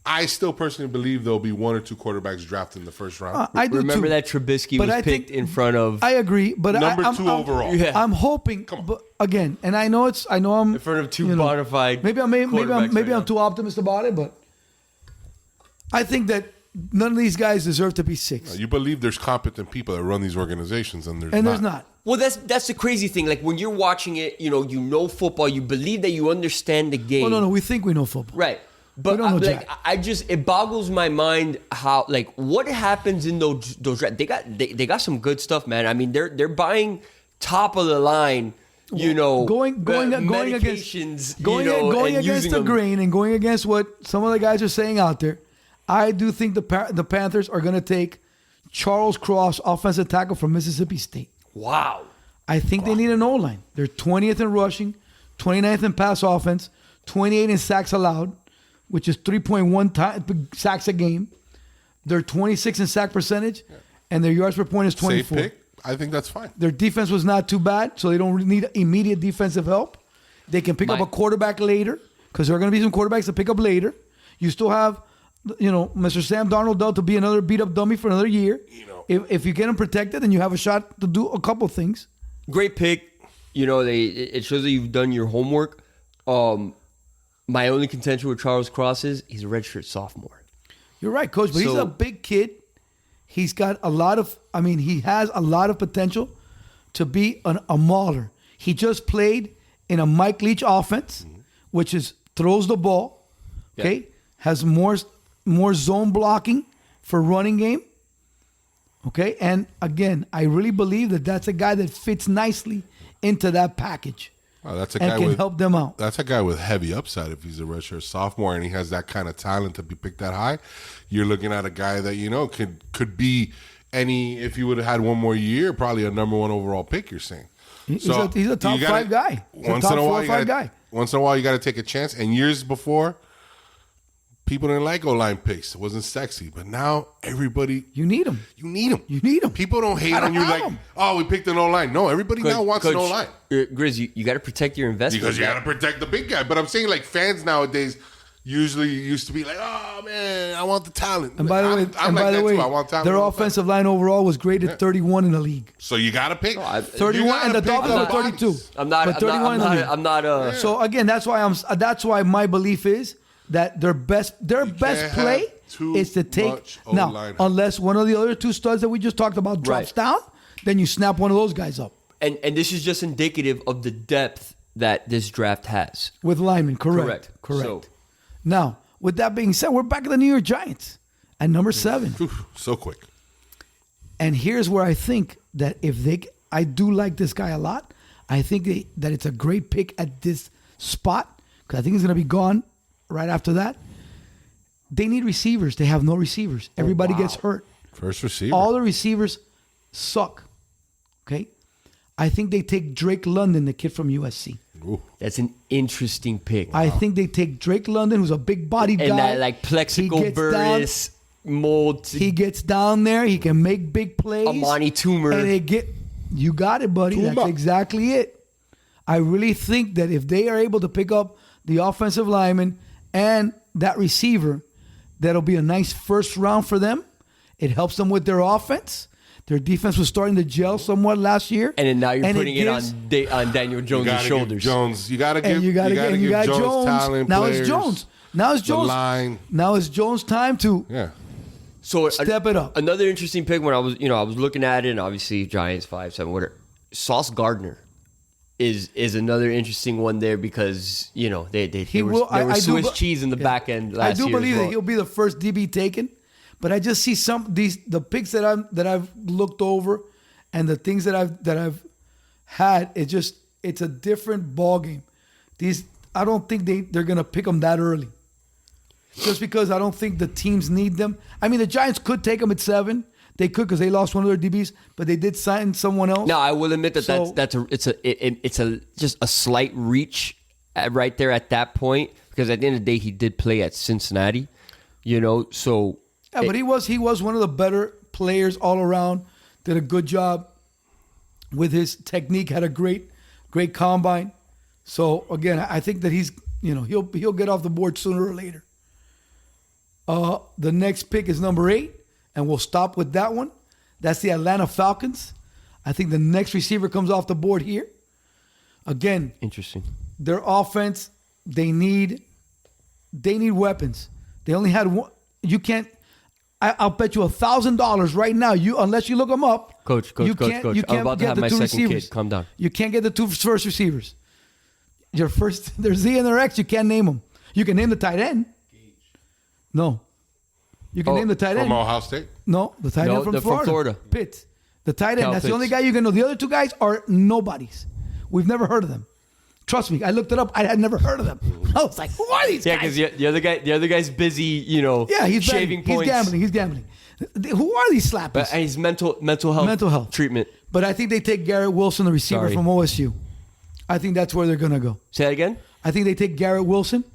I still personally believe there'll be one or two quarterbacks drafted in the first round. I do Remember too. that Trubisky But was I picked think- in front of I agree, but Number I'm, two overall. Yeah. I'm hoping, but again, and I know I'm in front of two bona fide. Maybe quarterbacks right I'm now. too optimistic about it, but I think that none of these guys deserve to be 6. You believe there's competent people that run these organizations, and There's not. Well, that's the crazy thing. Like when you're watching it, you know football. You believe that you understand the game. Well, no, we think we know football. Right. But We don't know like jack. I just it boggles my mind how like what happens in those drafts. They got some good stuff, man. I mean they're buying top of the line, going medications, against going and against using the them. grain and going against what some of the guys are saying out there. I do think the Panthers are going to take Charles Cross, offensive tackle from Mississippi State. Wow. I think they need an O-line. They're 20th in rushing, 29th in pass offense, 28 in sacks allowed, which is 3.1 sacks a game. They're 26 in sack percentage, and their yards per point is 24. safe pick. I think that's fine. Their defense was not too bad, so they don't need immediate defensive help. They can pick up a quarterback later because there are going to be some quarterbacks to pick up later. You still have, Mr. Sam Darnold to be another beat-up dummy for another year. If you get him protected, then you have a shot to do a couple things. Great pick. It shows that you've done your homework. My only contention with Charles Cross is he's a redshirt sophomore. You're right, Coach, but he's a big kid. He's got he has a lot of potential to be a mauler. He just played in a Mike Leach offense, which is throws the ball, okay? Has more zone blocking for running game, okay? And again, I really believe that that's a guy that fits nicely into that package. Wow, that's a and guy can with help them out. That's a guy with heavy upside if he's a redshirt sophomore and he has that kind of talent to be picked that high. You're looking at a guy that could be any. If you would have had one more year, probably a number 1 overall pick. You're saying He's a top 5 guy. He's Once a top in a 4 while, or 5 guy. Once in a while, you got to take a chance. And years before, people didn't like O-line picks. It wasn't sexy. But now everybody, You need him. you need them. You need 'em. People don't hate I don't on you have like, 'em. oh, we picked an O-line. No, everybody now wants an O-line. Grizz, you got to protect your investment. Because you man. got to protect the big guy. But I'm saying, like, fans nowadays usually used to be like, oh, man, I want the talent. And by the way, I'm like that too. I want talent. their all the time. offensive line overall was graded 31 in the league. So you got to pick. 31, and the Dolphins are 32. I'm not. But 31 in the league. I'm not. So again, that's why my belief is that their best can't play have too is to take much now, O-line. unless one of the other 2 studs that we just talked about drops Right. down, then you snap one of those guys up And this is just indicative of the depth that this draft has. with linemen. Correct. So- Now, with that being said, we're back at the New York Giants at number 7. Whew, so quick. And here's where I think that I do like this guy a lot. I think that it's a great pick at this spot because I think he's going to be gone right after that. They need receivers. They have no receivers. Everybody gets hurt. First receiver. All the receivers suck. Okay? I think they take Drake London, the kid from USC. Ooh. That's an interesting pick. I think they take Drake London, who's a big bodied guy. And that like He Plexico gets Burris mold. He gets down there. He can make big plays. Amani Toomer. And you got it, buddy. Tuma. That's exactly it. I really think that if they are able to pick up the offensive lineman and that receiver, that'll be a nice first round for them. It helps them with their offense. Their defense was starting to gel somewhat last year. And then now you're And putting it on Daniel Jones' shoulders. Jones. You got to give, And you got Jones talent. Now players, it's Jones. Now it's Jones. line. Now it's Jones' time to So step it up. Another interesting pick when I was looking at it, and obviously Giants 5-7 whatever. Sauce Gardner is another interesting one there because they were Swiss cheese in the back end last year. I do believe as well. that he'll be the first DB taken, but I just see the picks that I've looked over and the things that I've had. It's a different ball game. I don't think they're gonna pick them that early. Just because I don't think the teams need them. I mean, the Giants could take them at 7. They could because they lost one of their DBs, but they did sign someone else. No, I will admit that it's just a slight reach right there at that point, because at the end of the day he did play at Cincinnati, So but he was one of the better players all around. Did a good job with his technique. Had a great combine. So again, I think that he'll get off the board sooner or later. The next pick is number 8, and we'll stop with that one. That's the Atlanta Falcons. I think the next receiver comes off the board here. Again, interesting. Their offense, they need weapons. They only had one. You can't. I'll bet you $1,000 right now. Unless you look them up, Coach. You can't I'm about to have my second kid. Calm down. You can't get the 2 first receivers. Their Z and their X. You can't name them. You can name the tight end. No. You can name the tight end. From Ohio State? No, the tight end from Florida. Pitts. The tight end. That's the only guy you can know. The other 2 guys are nobodies. We've never heard of them. Trust me, I looked it up. I had never heard of them. I was like, who are these guys? Yeah, because the other guy's busy, Yeah, he's shaving betting. points. He's gambling. Who are these slappers? And he's mental health treatment. But I think they take Garrett Wilson, the receiver from OSU. I think that's where they're going to go. Say that again? I think they take Garrett Wilson,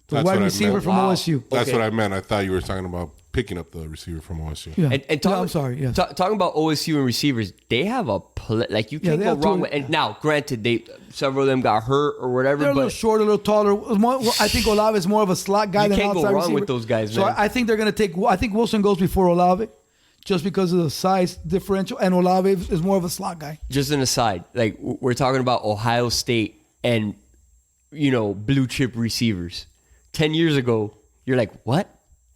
the wide receiver from OSU. That's what I meant. I thought you were talking about picking up the receiver from OSU. Yeah. I'm sorry. Yes. Talking about OSU and receivers, they have you can't go wrong with. And now, granted, several of them got hurt or whatever. They're a little shorter, a little taller. I think Olave is more of a slot guy than an outside receiver. You can't go wrong with those guys, man. So I think they're going to take. I think Wilson goes before Olave, just because of the size differential, and Olave is more of a slot guy. Just an aside, we're talking about Ohio State and blue chip receivers. 10 years ago, you're like, what?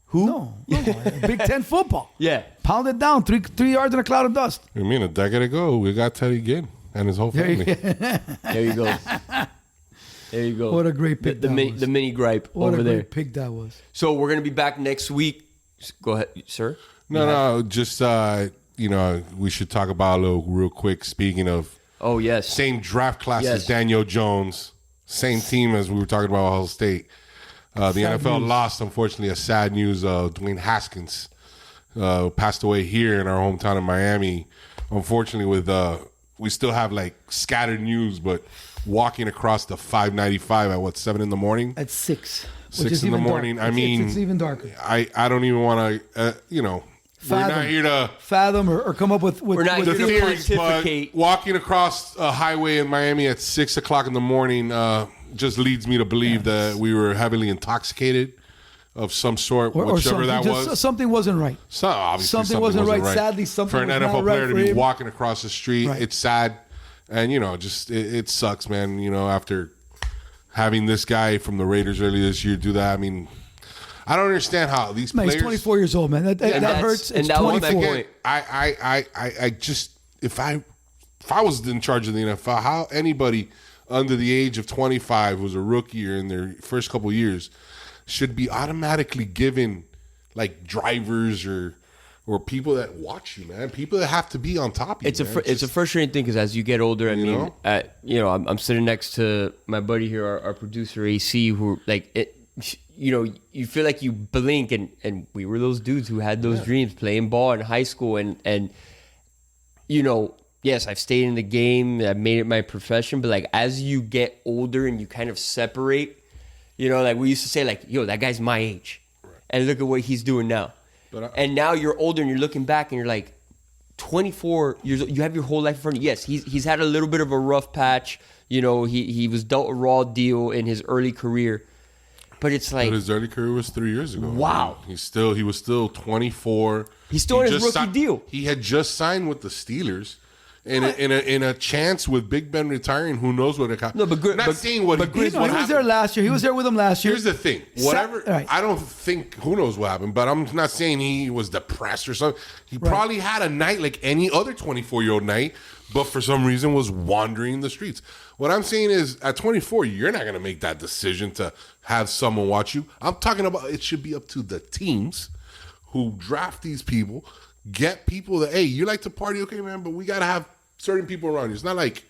Who? No. Big Ten football. Yeah. Pounded down 3 yards in a cloud of dust. I mean, a decade ago, we got Teddy Ginn and his whole family. There you go. There you go. What a great pick the mini gripe over there. What a great pick that was. So we're going to be back next week. Go ahead, sir. No, just, we should talk about real quick. Speaking of, oh, yes. Same draft class as Daniel Jones. Same team as we were talking about Ohio State. The NFL lost, unfortunately, a sad news. Dwayne Haskins passed away here in our hometown of Miami. Unfortunately, we still have scattered news, but walking across the 595 at 7 in the morning? At 6. 6 in the morning. Dark. It's even darker. I don't even want to, we're not here to fathom or come up with we're not the here to theories, but walking across a highway in Miami at 6 o'clock in the morning just leads me to believe that we were heavily intoxicated of some sort, whichever that was. Something wasn't right. Obviously something wasn't right. Sadly, something for an was NFL not player right to for be him. walking across the street, it's sad, and it sucks, man. After having this guy from the Raiders earlier this year do that, I mean, I don't understand how these players. He's 24 years old, man. That hurts. And that was 24. my point. I just if I was in charge of the NFL, how anybody under the age of 25 who's a rookie or in their first couple years should be automatically given drivers or people that watch you, man. People that have to be on top of you. It's a frustrating thing because as you get older, I'm sitting next to my buddy here, our producer AC, who you feel like you blink and we were those dudes who had those dreams playing ball in high school and yes, I've stayed in the game, I've made it my profession, but as you get older and you kind of separate, we used to say that guy's my age. Right. And look at what he's doing now. And now you're older and you're looking back and you're 24 years old, you have your whole life in front of you. Yes, he's had a little bit of a rough patch. He was dealt a raw deal in his early career. But it's but his early career was 3 years ago. Wow. He was still 24. He's still in his rookie deal. He had just signed with the Steelers. In a chance with Big Ben retiring, who knows what it comes. No, but he was there last year. He was there with him last year. Here's the thing. I don't think, who knows what happened, but I'm not saying he was depressed or something. He probably had a night like any other 24-year-old night, but for some reason was wandering the streets. What I'm saying is, at 24, you're not going to make that decision to have someone watch you. I'm talking about it should be up to the teams who draft these people, get people that, hey, you like to party, okay, man, but we got to have certain people around you. It's not like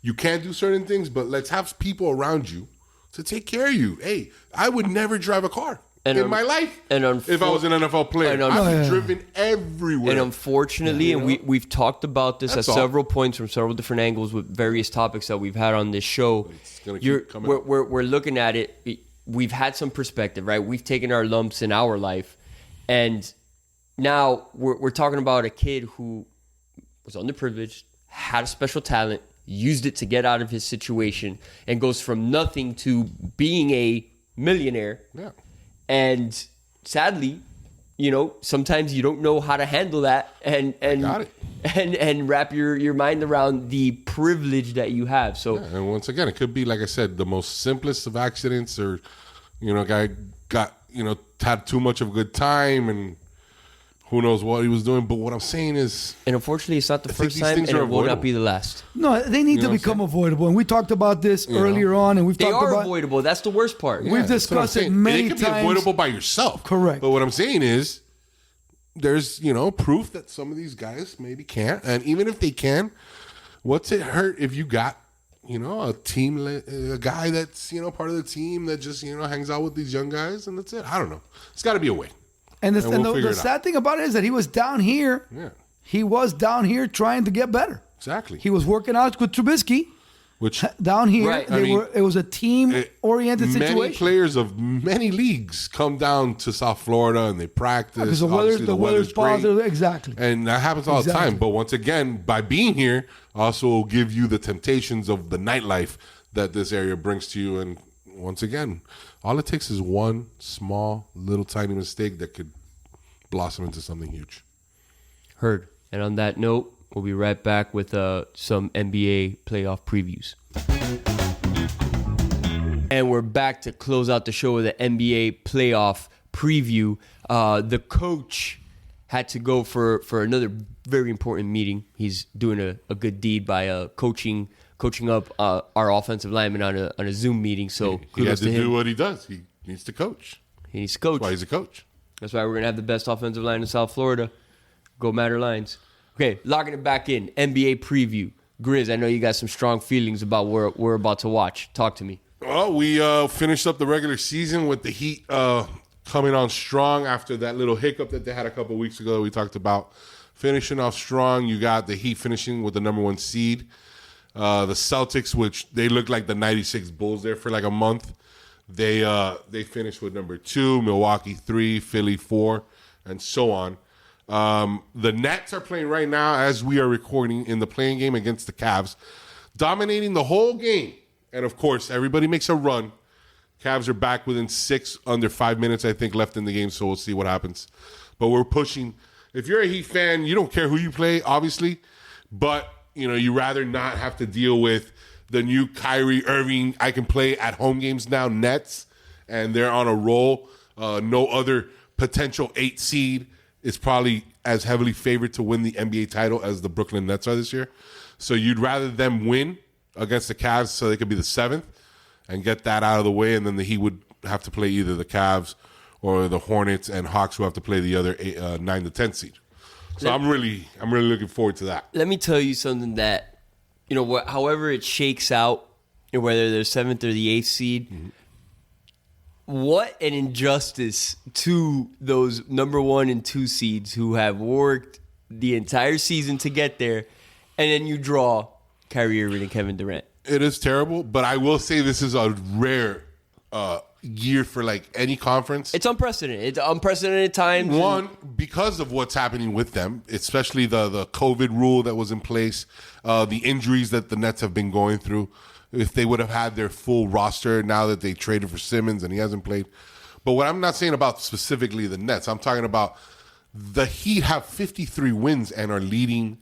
you can't do certain things, but let's have people around you to take care of you. Hey, I would never drive a car in my life. And if I was an NFL player, I've driven everywhere. And unfortunately, and we've talked about this at several points from several different angles with various topics that we've had on this show. It's gonna keep coming. We're looking at it. We've had some perspective, right? We've taken our lumps in our life, and now we're talking about a kid who was underprivileged, had a special talent, used it to get out of his situation, and goes from nothing to being a millionaire. Yeah. And sadly, sometimes you don't know how to handle that and wrap your mind around the privilege that you have. So, and once again, it could be, like I said, the most simplest of accidents, or guy got had too much of a good time, and who knows what he was doing. But what I'm saying is, and unfortunately, it's not the first time, and it will not be the last. No, they need to become avoidable, and we talked about this earlier on, and we've talked about they are avoidable. That's the worst part. We've discussed it many times. It can be avoidable by yourself, correct? But what I'm saying is, there's proof that some of these guys maybe can't, and even if they can, what's it hurt if you got a team, a guy that's part of the team that just hangs out with these young guys, and that's it. I don't know. It's got to be a way. And the sad thing about it is that he was down here. Yeah. He was down here trying to get better. Exactly. He was working out with Trubisky. Which down here, right. It was a team-oriented situation. Many players of many leagues come down to South Florida and they practice. Because the weather's positive. Exactly. And that happens all the time. But once again, by being here, also will give you the temptations of the nightlife that this area brings to you. And once again, all it takes is one small, little, tiny mistake that could blossom into something huge. Heard. And on that note, we'll be right back with some NBA playoff previews. And we're back to close out the show with an NBA playoff preview. The coach had to go for another very important meeting. He's doing a good deed by coaching up our offensive lineman on a Zoom meeting. So he has to do what he does. He needs to coach. He needs to coach. That's why he's a coach. That's why we're going to have the best offensive line in South Florida. Go Matter Lions. Okay, locking it back in. NBA preview. Grizz, I know you got some strong feelings about what we're about to watch. Talk to me. Well, we finished up the regular season with the Heat coming on strong after that little hiccup that they had a couple weeks ago that we talked about. Finishing off strong, you got the Heat finishing with the number 1 seed. The Celtics, which they looked like the 96 Bulls there for like a month. They finished with number 2, Milwaukee 3, Philly 4, and so on. The Nets are playing right now as we are recording in the playing game against the Cavs, dominating the whole game. And, of course, everybody makes a run. Cavs are back within 6, under 5 minutes, I think, left in the game, so we'll see what happens. But we're pushing. If you're a Heat fan, you don't care who you play, obviously, but, you rather not have to deal with the new Kyrie Irving, I can play at home games now, Nets, and they're on a roll. No other potential 8 seed is probably as heavily favored to win the NBA title as the Brooklyn Nets are this year. So you'd rather them win against the Cavs so they could be the 7th and get that out of the way, and then the Heat would have to play either the Cavs or the Hornets, and Hawks who have to play the other 9 to 10 seed. So I'm really looking forward to that. Let me tell you something that, however it shakes out, whether they're 7th or the 8th seed, what an injustice to those number 1 and 2 seeds who have worked the entire season to get there, and then you draw Kyrie Irving and Kevin Durant. It is terrible, but I will say this is a rare year for like any conference. It's unprecedented. It's unprecedented times. One, because of what's happening with them, especially the COVID rule that was in place, the injuries that the Nets have been going through. If they would have had their full roster now that they traded for Simmons and he hasn't played. But what I'm not saying about specifically the Nets, I'm talking about the Heat have 53 wins and are leading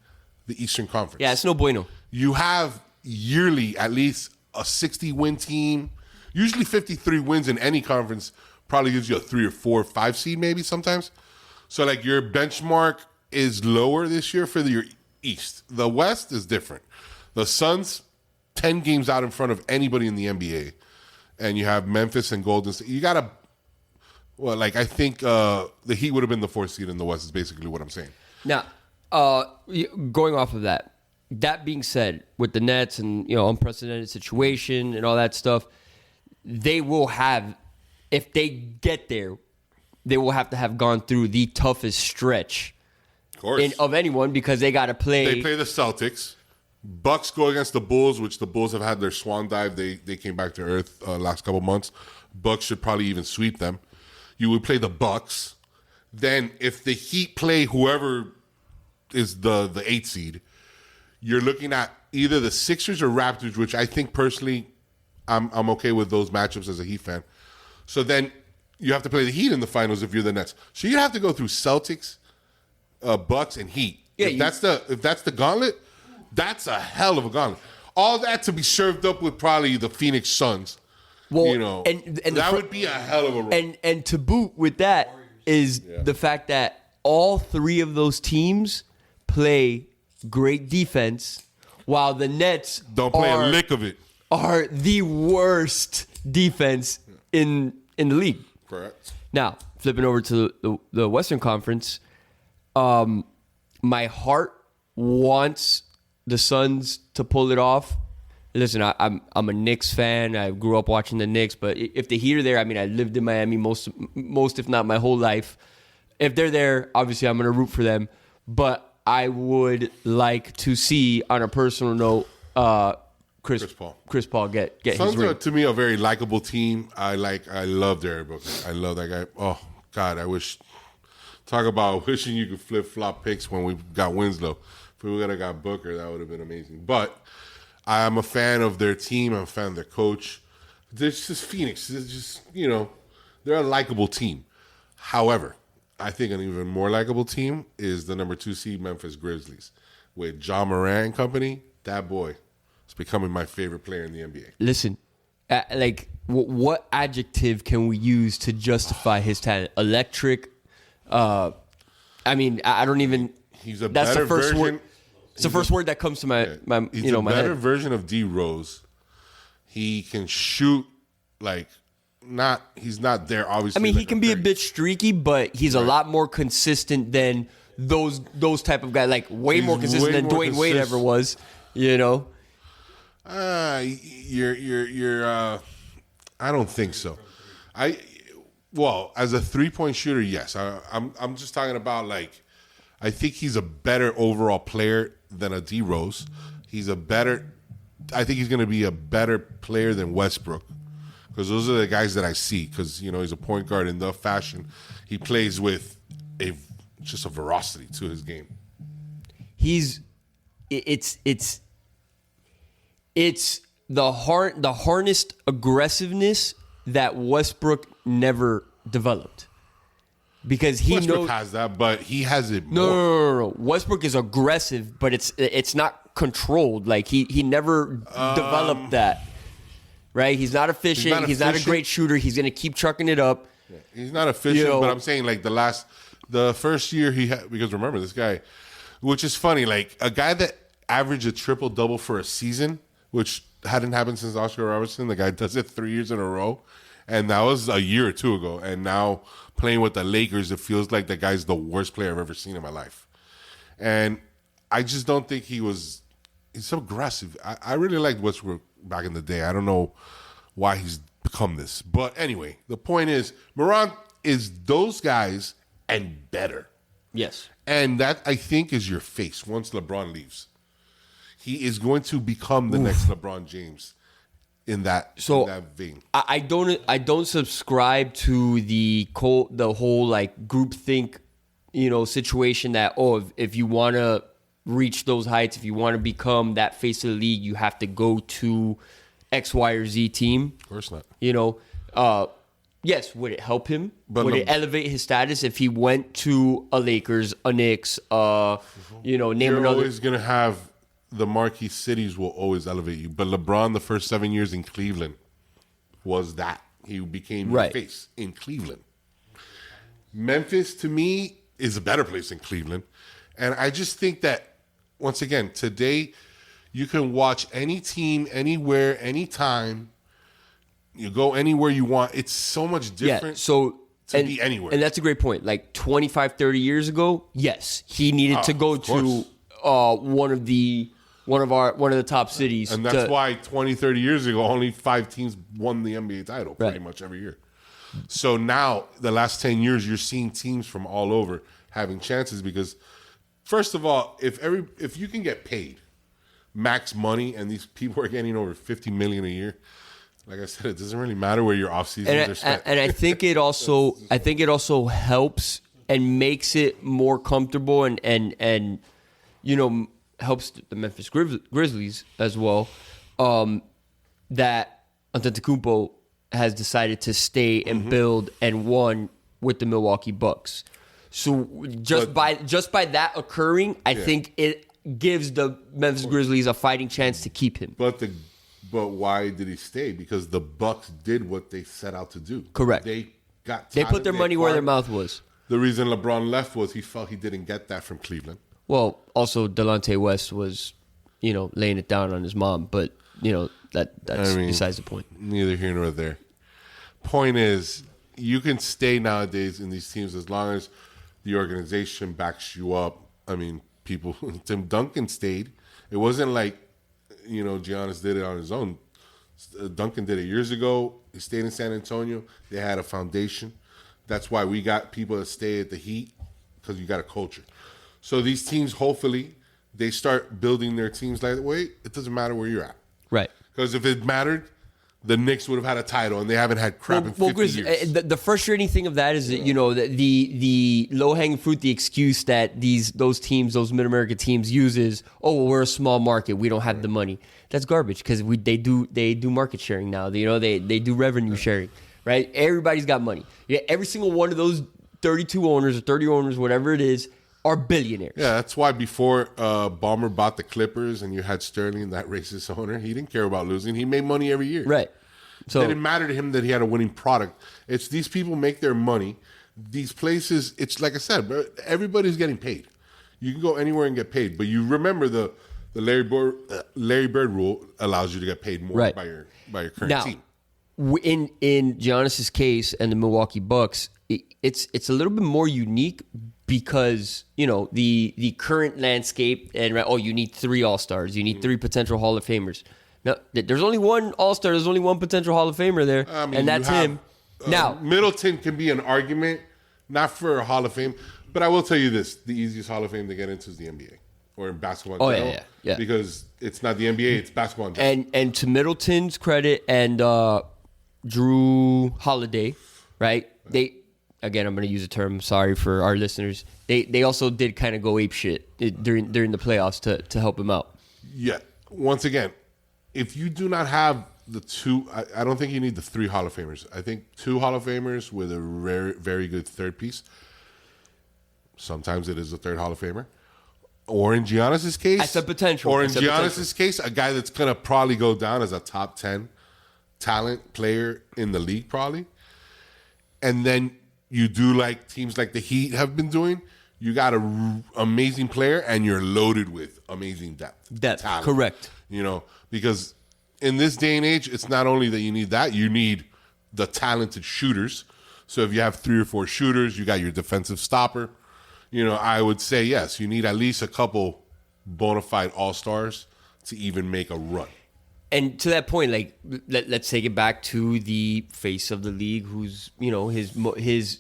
the Eastern Conference. Yeah, it's no bueno. You have yearly at least a 60-win team. Usually 53 wins in any conference probably gives you a 3 or 4 or 5 seed maybe sometimes. So like your benchmark is lower this year for your East. The West is different. The Suns 10 games out in front of anybody in the NBA. And you have Memphis and Golden State. You got to, I think the Heat would have been the 4th seed in the West is basically what I'm saying. Now, going off of that being said, with the Nets and, unprecedented situation and all that stuff, they will have, if they get there, they will have to have gone through the toughest stretch Of course. of anyone because they got to play. They play the Celtics. Bucks go against the Bulls, which the Bulls have had their swan dive. They came back to earth last couple months. Bucks should probably even sweep them. You would play the Bucks. Then if the Heat play whoever is the 8th seed, you're looking at either the Sixers or Raptors, which I think personally I'm okay with those matchups as a Heat fan. So then you have to play the Heat in the finals if you're the Nets. So you have to go through Celtics, Bucks, and Heat. Yeah, if that's the gauntlet, that's a hell of a gauntlet. All that to be served up with probably the Phoenix Suns. Well, and that would be a hell of a run. And to boot with that is the fact that all three of those teams play great defense, while the Nets don't play a lick of it. Are the worst defense in the league. Correct. Now, flipping over to the Western Conference, my heart wants the Suns to pull it off. Listen, I'm a Knicks fan. I grew up watching the Knicks, but if the Heat are there, I mean, I lived in Miami most if not my whole life. If they're there, obviously I'm going to root for them. But I would like to see, on a personal note, Chris Paul get his Suns ring. are, to me, a very likable team. I love Derrick Booker. I love that guy. Oh God, I wish. Talk about wishing you could flip flop picks when we got Winslow. If we would have got Booker, that would have been amazing. But I am a fan of their team. I'm a fan of their coach. This is Phoenix. It's just, they're a likable team. However, I think an even more likable team is the number 2 seed Memphis Grizzlies. With John Morant and company, that boy is becoming my favorite player in the NBA. Listen, what adjective can we use to justify his talent? Electric. I don't even. He's a that's better the first version. word. It's the first word that comes to my He's my a my better head. version of D Rose. He can shoot he's not there obviously. I mean, he can be a bit streaky, but he's a lot more consistent than those type of guys. Like way more consistent than Dwayne Wade ever was. You're I don't think so. As a 3-point shooter, yes. I'm just talking about I think he's a better overall player than a D Rose. I think he's going to be a better player than Westbrook, because those are the guys that I see. Because he's a point guard in the fashion. He plays with just a veracity to his game. It's the harnessed aggressiveness that Westbrook never developed. Because Westbrook has that, but he has it more. No. Westbrook is aggressive, but it's not controlled. Like he never developed that. Right? He's not efficient. He's not a great shooter. He's gonna keep chucking it up. Yeah. He's not efficient, but I'm saying the first year he had, because remember this guy, which is funny, a guy that averaged a triple-double for a season, which hadn't happened since Oscar Robertson. The guy does it 3 years in a row. And that was a year or two ago. And now playing with the Lakers, it feels like the guy's the worst player I've ever seen in my life. And I just don't think he's so aggressive. I really liked Westbrook back in the day. I don't know why he's become this. But anyway, the point is, Morant is those guys and better. Yes. And that, I think, is your face once LeBron leaves. He is going to become the next LeBron James. In that vein, I don't subscribe to the whole groupthink, situation that if you want to reach those heights, if you want to become that face of the league, you have to go to X, Y, or Z team. Of course not. Yes, would it help him? Would it elevate his status if he went to a Lakers, a Knicks, name You're another? always gonna have. The marquee cities will always elevate you. But LeBron, the first 7 years in Cleveland, was that. He became your face in Cleveland. Memphis, to me, is a better place than Cleveland. And I just think that, once again, today, you can watch any team, anywhere, anytime. You go anywhere you want. It's so much different to be anywhere. And that's a great point. 25, 30 years ago, yes, he needed to go to one one of the top cities. And that's why 20, 30 years ago, only 5 teams won the NBA title pretty much every year. So now, the last 10 years, you're seeing teams from all over having chances because, first of all, if you can get paid max money and these people are getting over $50 million a year, like I said, it doesn't really matter where your off seasons are spent. And I think it also helps and makes it more comfortable and helps the Memphis Grizzlies as well, that Antetokounmpo has decided to stay and build and won with the Milwaukee Bucks. So just by that occurring, I think it gives the Memphis Grizzlies a fighting chance to keep him. But why did he stay? Because the Bucks did what they set out to do. Correct. They put their money where their mouth was. The reason LeBron left was he felt he didn't get that from Cleveland. Well, also Delonte West was, laying it down on his mom, but that's besides the point. Neither here nor there. Point is, you can stay nowadays in these teams as long as the organization backs you up. I mean, people. Tim Duncan stayed. It wasn't like Giannis did it on his own. Duncan did it years ago. He stayed in San Antonio. They had a foundation. That's why we got people that stay at the Heat, because you got a culture. So these teams, hopefully, they start building their teams like, wait, it doesn't matter where you're at. Right. Because if it mattered, the Knicks would have had a title, and they haven't had crap in 50 Grizz, years. The frustrating thing of that is that, the low-hanging fruit, the excuse that those Mid-America teams use is, we're a small market, we don't have the money. That's garbage, because they do market sharing now. They do revenue sharing, right? Everybody's got money. Yeah, every single one of those 32 owners or 30 owners, whatever it is, are billionaires. Yeah, that's why before Ballmer bought the Clippers and you had Sterling, that racist owner, he didn't care about losing. He made money every year. Right. So it didn't matter to him that he had a winning product. It's these people make their money. These places, it's like I said, everybody's getting paid. You can go anywhere and get paid. But you remember the Larry Bird rule allows you to get paid more by your current team. In Giannis's case and the Milwaukee Bucks, it's a little bit more unique because the current landscape and you need 3 All-Stars, you need 3 potential Hall of Famers. No, there's only one All-Star, there's only one potential Hall of Famer there, and that's him. Now Middleton can be an argument, not for a Hall of Fame, but I will tell you this: the easiest Hall of Fame to get into is the NBA or in basketball. Yeah, because it's not the NBA, it's basketball. In general. And to Middleton's credit and Drew Holiday, right? Again, I'm going to use a term. Sorry for our listeners. They also did kind of go ape shit during the playoffs to help him out. Yeah. Once again, if you do not have the 2, I don't think you need the 3 Hall of Famers. I think 2 Hall of Famers with a very, very good third piece. Sometimes it is a third Hall of Famer. Or in Giannis's case, that's a potential. Or in Giannis's case, a guy that's going to probably go down as a top 10 talent player in the league, probably. And then you do like teams like the Heat have been doing. You got an amazing player, and you're loaded with amazing depth. Talent, correct. Because in this day and age, it's not only that you need that, you need the talented shooters. So if you have 3 or 4 shooters, you got your defensive stopper. I would say, yes, you need at least a couple bona fide All-Stars to even make a run. And to that point, like let's take it back to the face of the league, who's his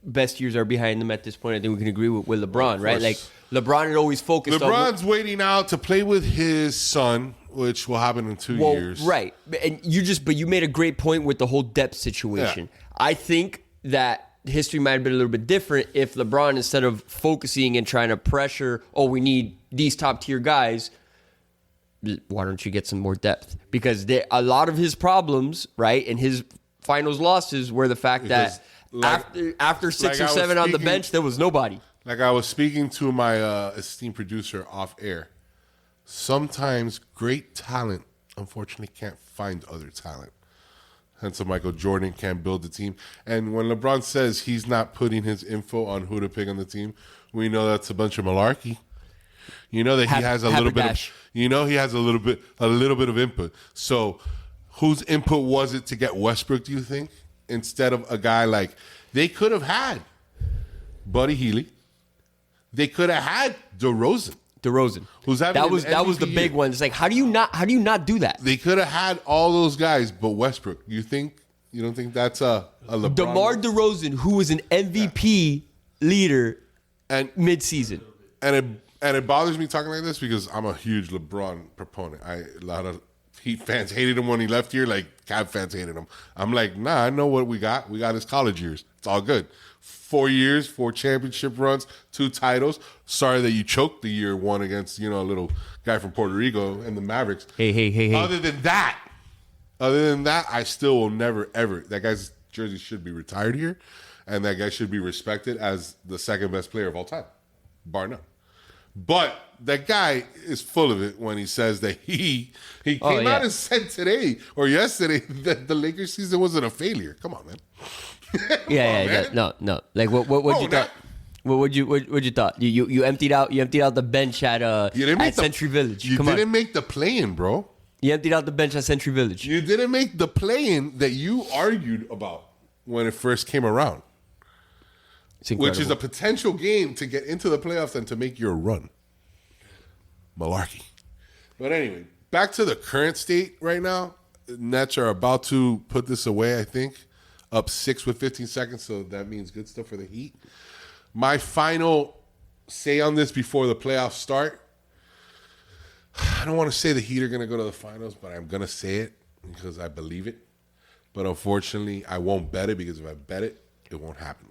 best years are behind him at this point. I think we can agree with LeBron, right? Like LeBron had always focused. LeBron's waiting out to play with his son, which will happen in 2 years. Right, and you made a great point with the whole depth situation. Yeah. I think that history might have been a little bit different if LeBron, instead of focusing and trying to pressure, we need these top tier guys. Why don't you get some more depth? Because a lot of his problems, right, and his finals losses were the fact that after 6 or 7 on the bench, there was nobody. Like I was speaking to my esteemed producer off air, sometimes great talent, unfortunately, can't find other talent. Hence, Michael Jordan can't build the team. And when LeBron says he's not putting his info on who to pick on the team, we know that's a bunch of malarkey. You know that he has a little bit of, he has a little bit of input. So whose input was it to get Westbrook, do you think? Instead of a guy like, they could have had Buddy Hield. They could have had DeRozan. DeRozan. Who's having that an was the MVP big year. one. It's like how do you not do that? They could have had all those guys, but Westbrook. You don't think that's a LeBron? DeMar DeRozan, who was an MVP leader and mid-season. And it bothers me talking like this because I'm a huge LeBron proponent. A lot of Heat fans hated him when he left here, like Cavs fans hated him. I'm like, nah, I know what we got. We got his college years. It's all good. 4 years, 4 championship runs, 2 titles. Sorry that you choked the year one against, a little guy from Puerto Rico and the Mavericks. Hey. Other than that, I still will never, ever. That guy's jersey should be retired here, and that guy should be respected as the second best player of all time, bar none. But that guy is full of it when he says that he came out and said today or yesterday that the Lakers season wasn't a failure. Come on, man. No. Like what you thought? What you thought? You emptied out the bench at Century Village. You didn't make the play-in, bro. You emptied out the bench at Century Village. You didn't make the play-in that you argued about when it first came around. Which is a potential game to get into the playoffs and to make your run. Malarkey. But anyway, back to the current state right now. Nets are about to put this away, I think. Up 6 with 15 seconds, so that means good stuff for the Heat. My final say on this before the playoffs start, I don't want to say the Heat are going to go to the finals, but I'm going to say it because I believe it. But unfortunately, I won't bet it because if I bet it, it won't happen.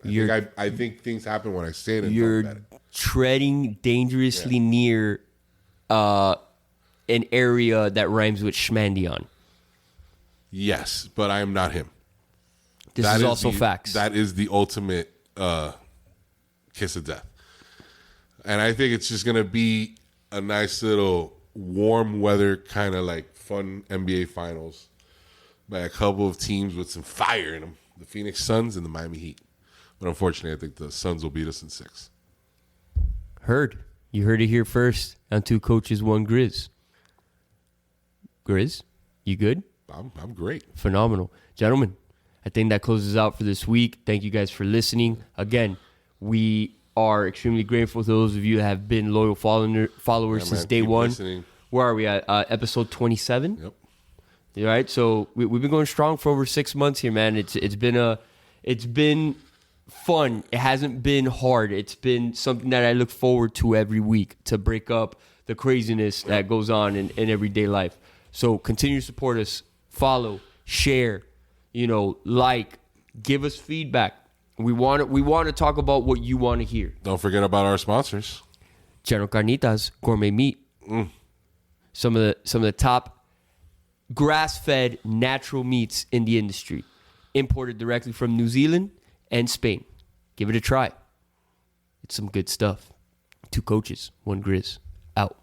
I think things happen when I say it and don't bet it. You're treading dangerously near an area that rhymes with Schmandion. Yes, but I am not him. This is also facts. That is the ultimate kiss of death. And I think it's just going to be a nice little warm weather kind of like fun NBA finals by a couple of teams with some fire in them. The Phoenix Suns and the Miami Heat. But unfortunately, I think the Suns will beat us in 6. You heard it here first on 2 Coaches, 1 Grizz. Grizz, you good? I'm great. Phenomenal. Gentlemen, I think that closes out for this week. Thank you guys for listening. Again, we are extremely grateful to those of you that have been loyal followers since day one. Listening. Where are we at? Episode 27? Yep. All right, so we've been going strong for over 6 months here, man. It's been fun. It hasn't been hard. It's been something that I look forward to every week to break up the craziness that goes on in everyday life. So continue to support us, follow, share, like, give us feedback. We want to talk about what you want to hear. Don't forget about our sponsors. General Carnitas, Gourmet Meat. Some of the top grass-fed natural meats in the industry, imported directly from New Zealand and Spain. Give it a try. It's some good stuff. 2 Coaches, 1 Grizz. Out.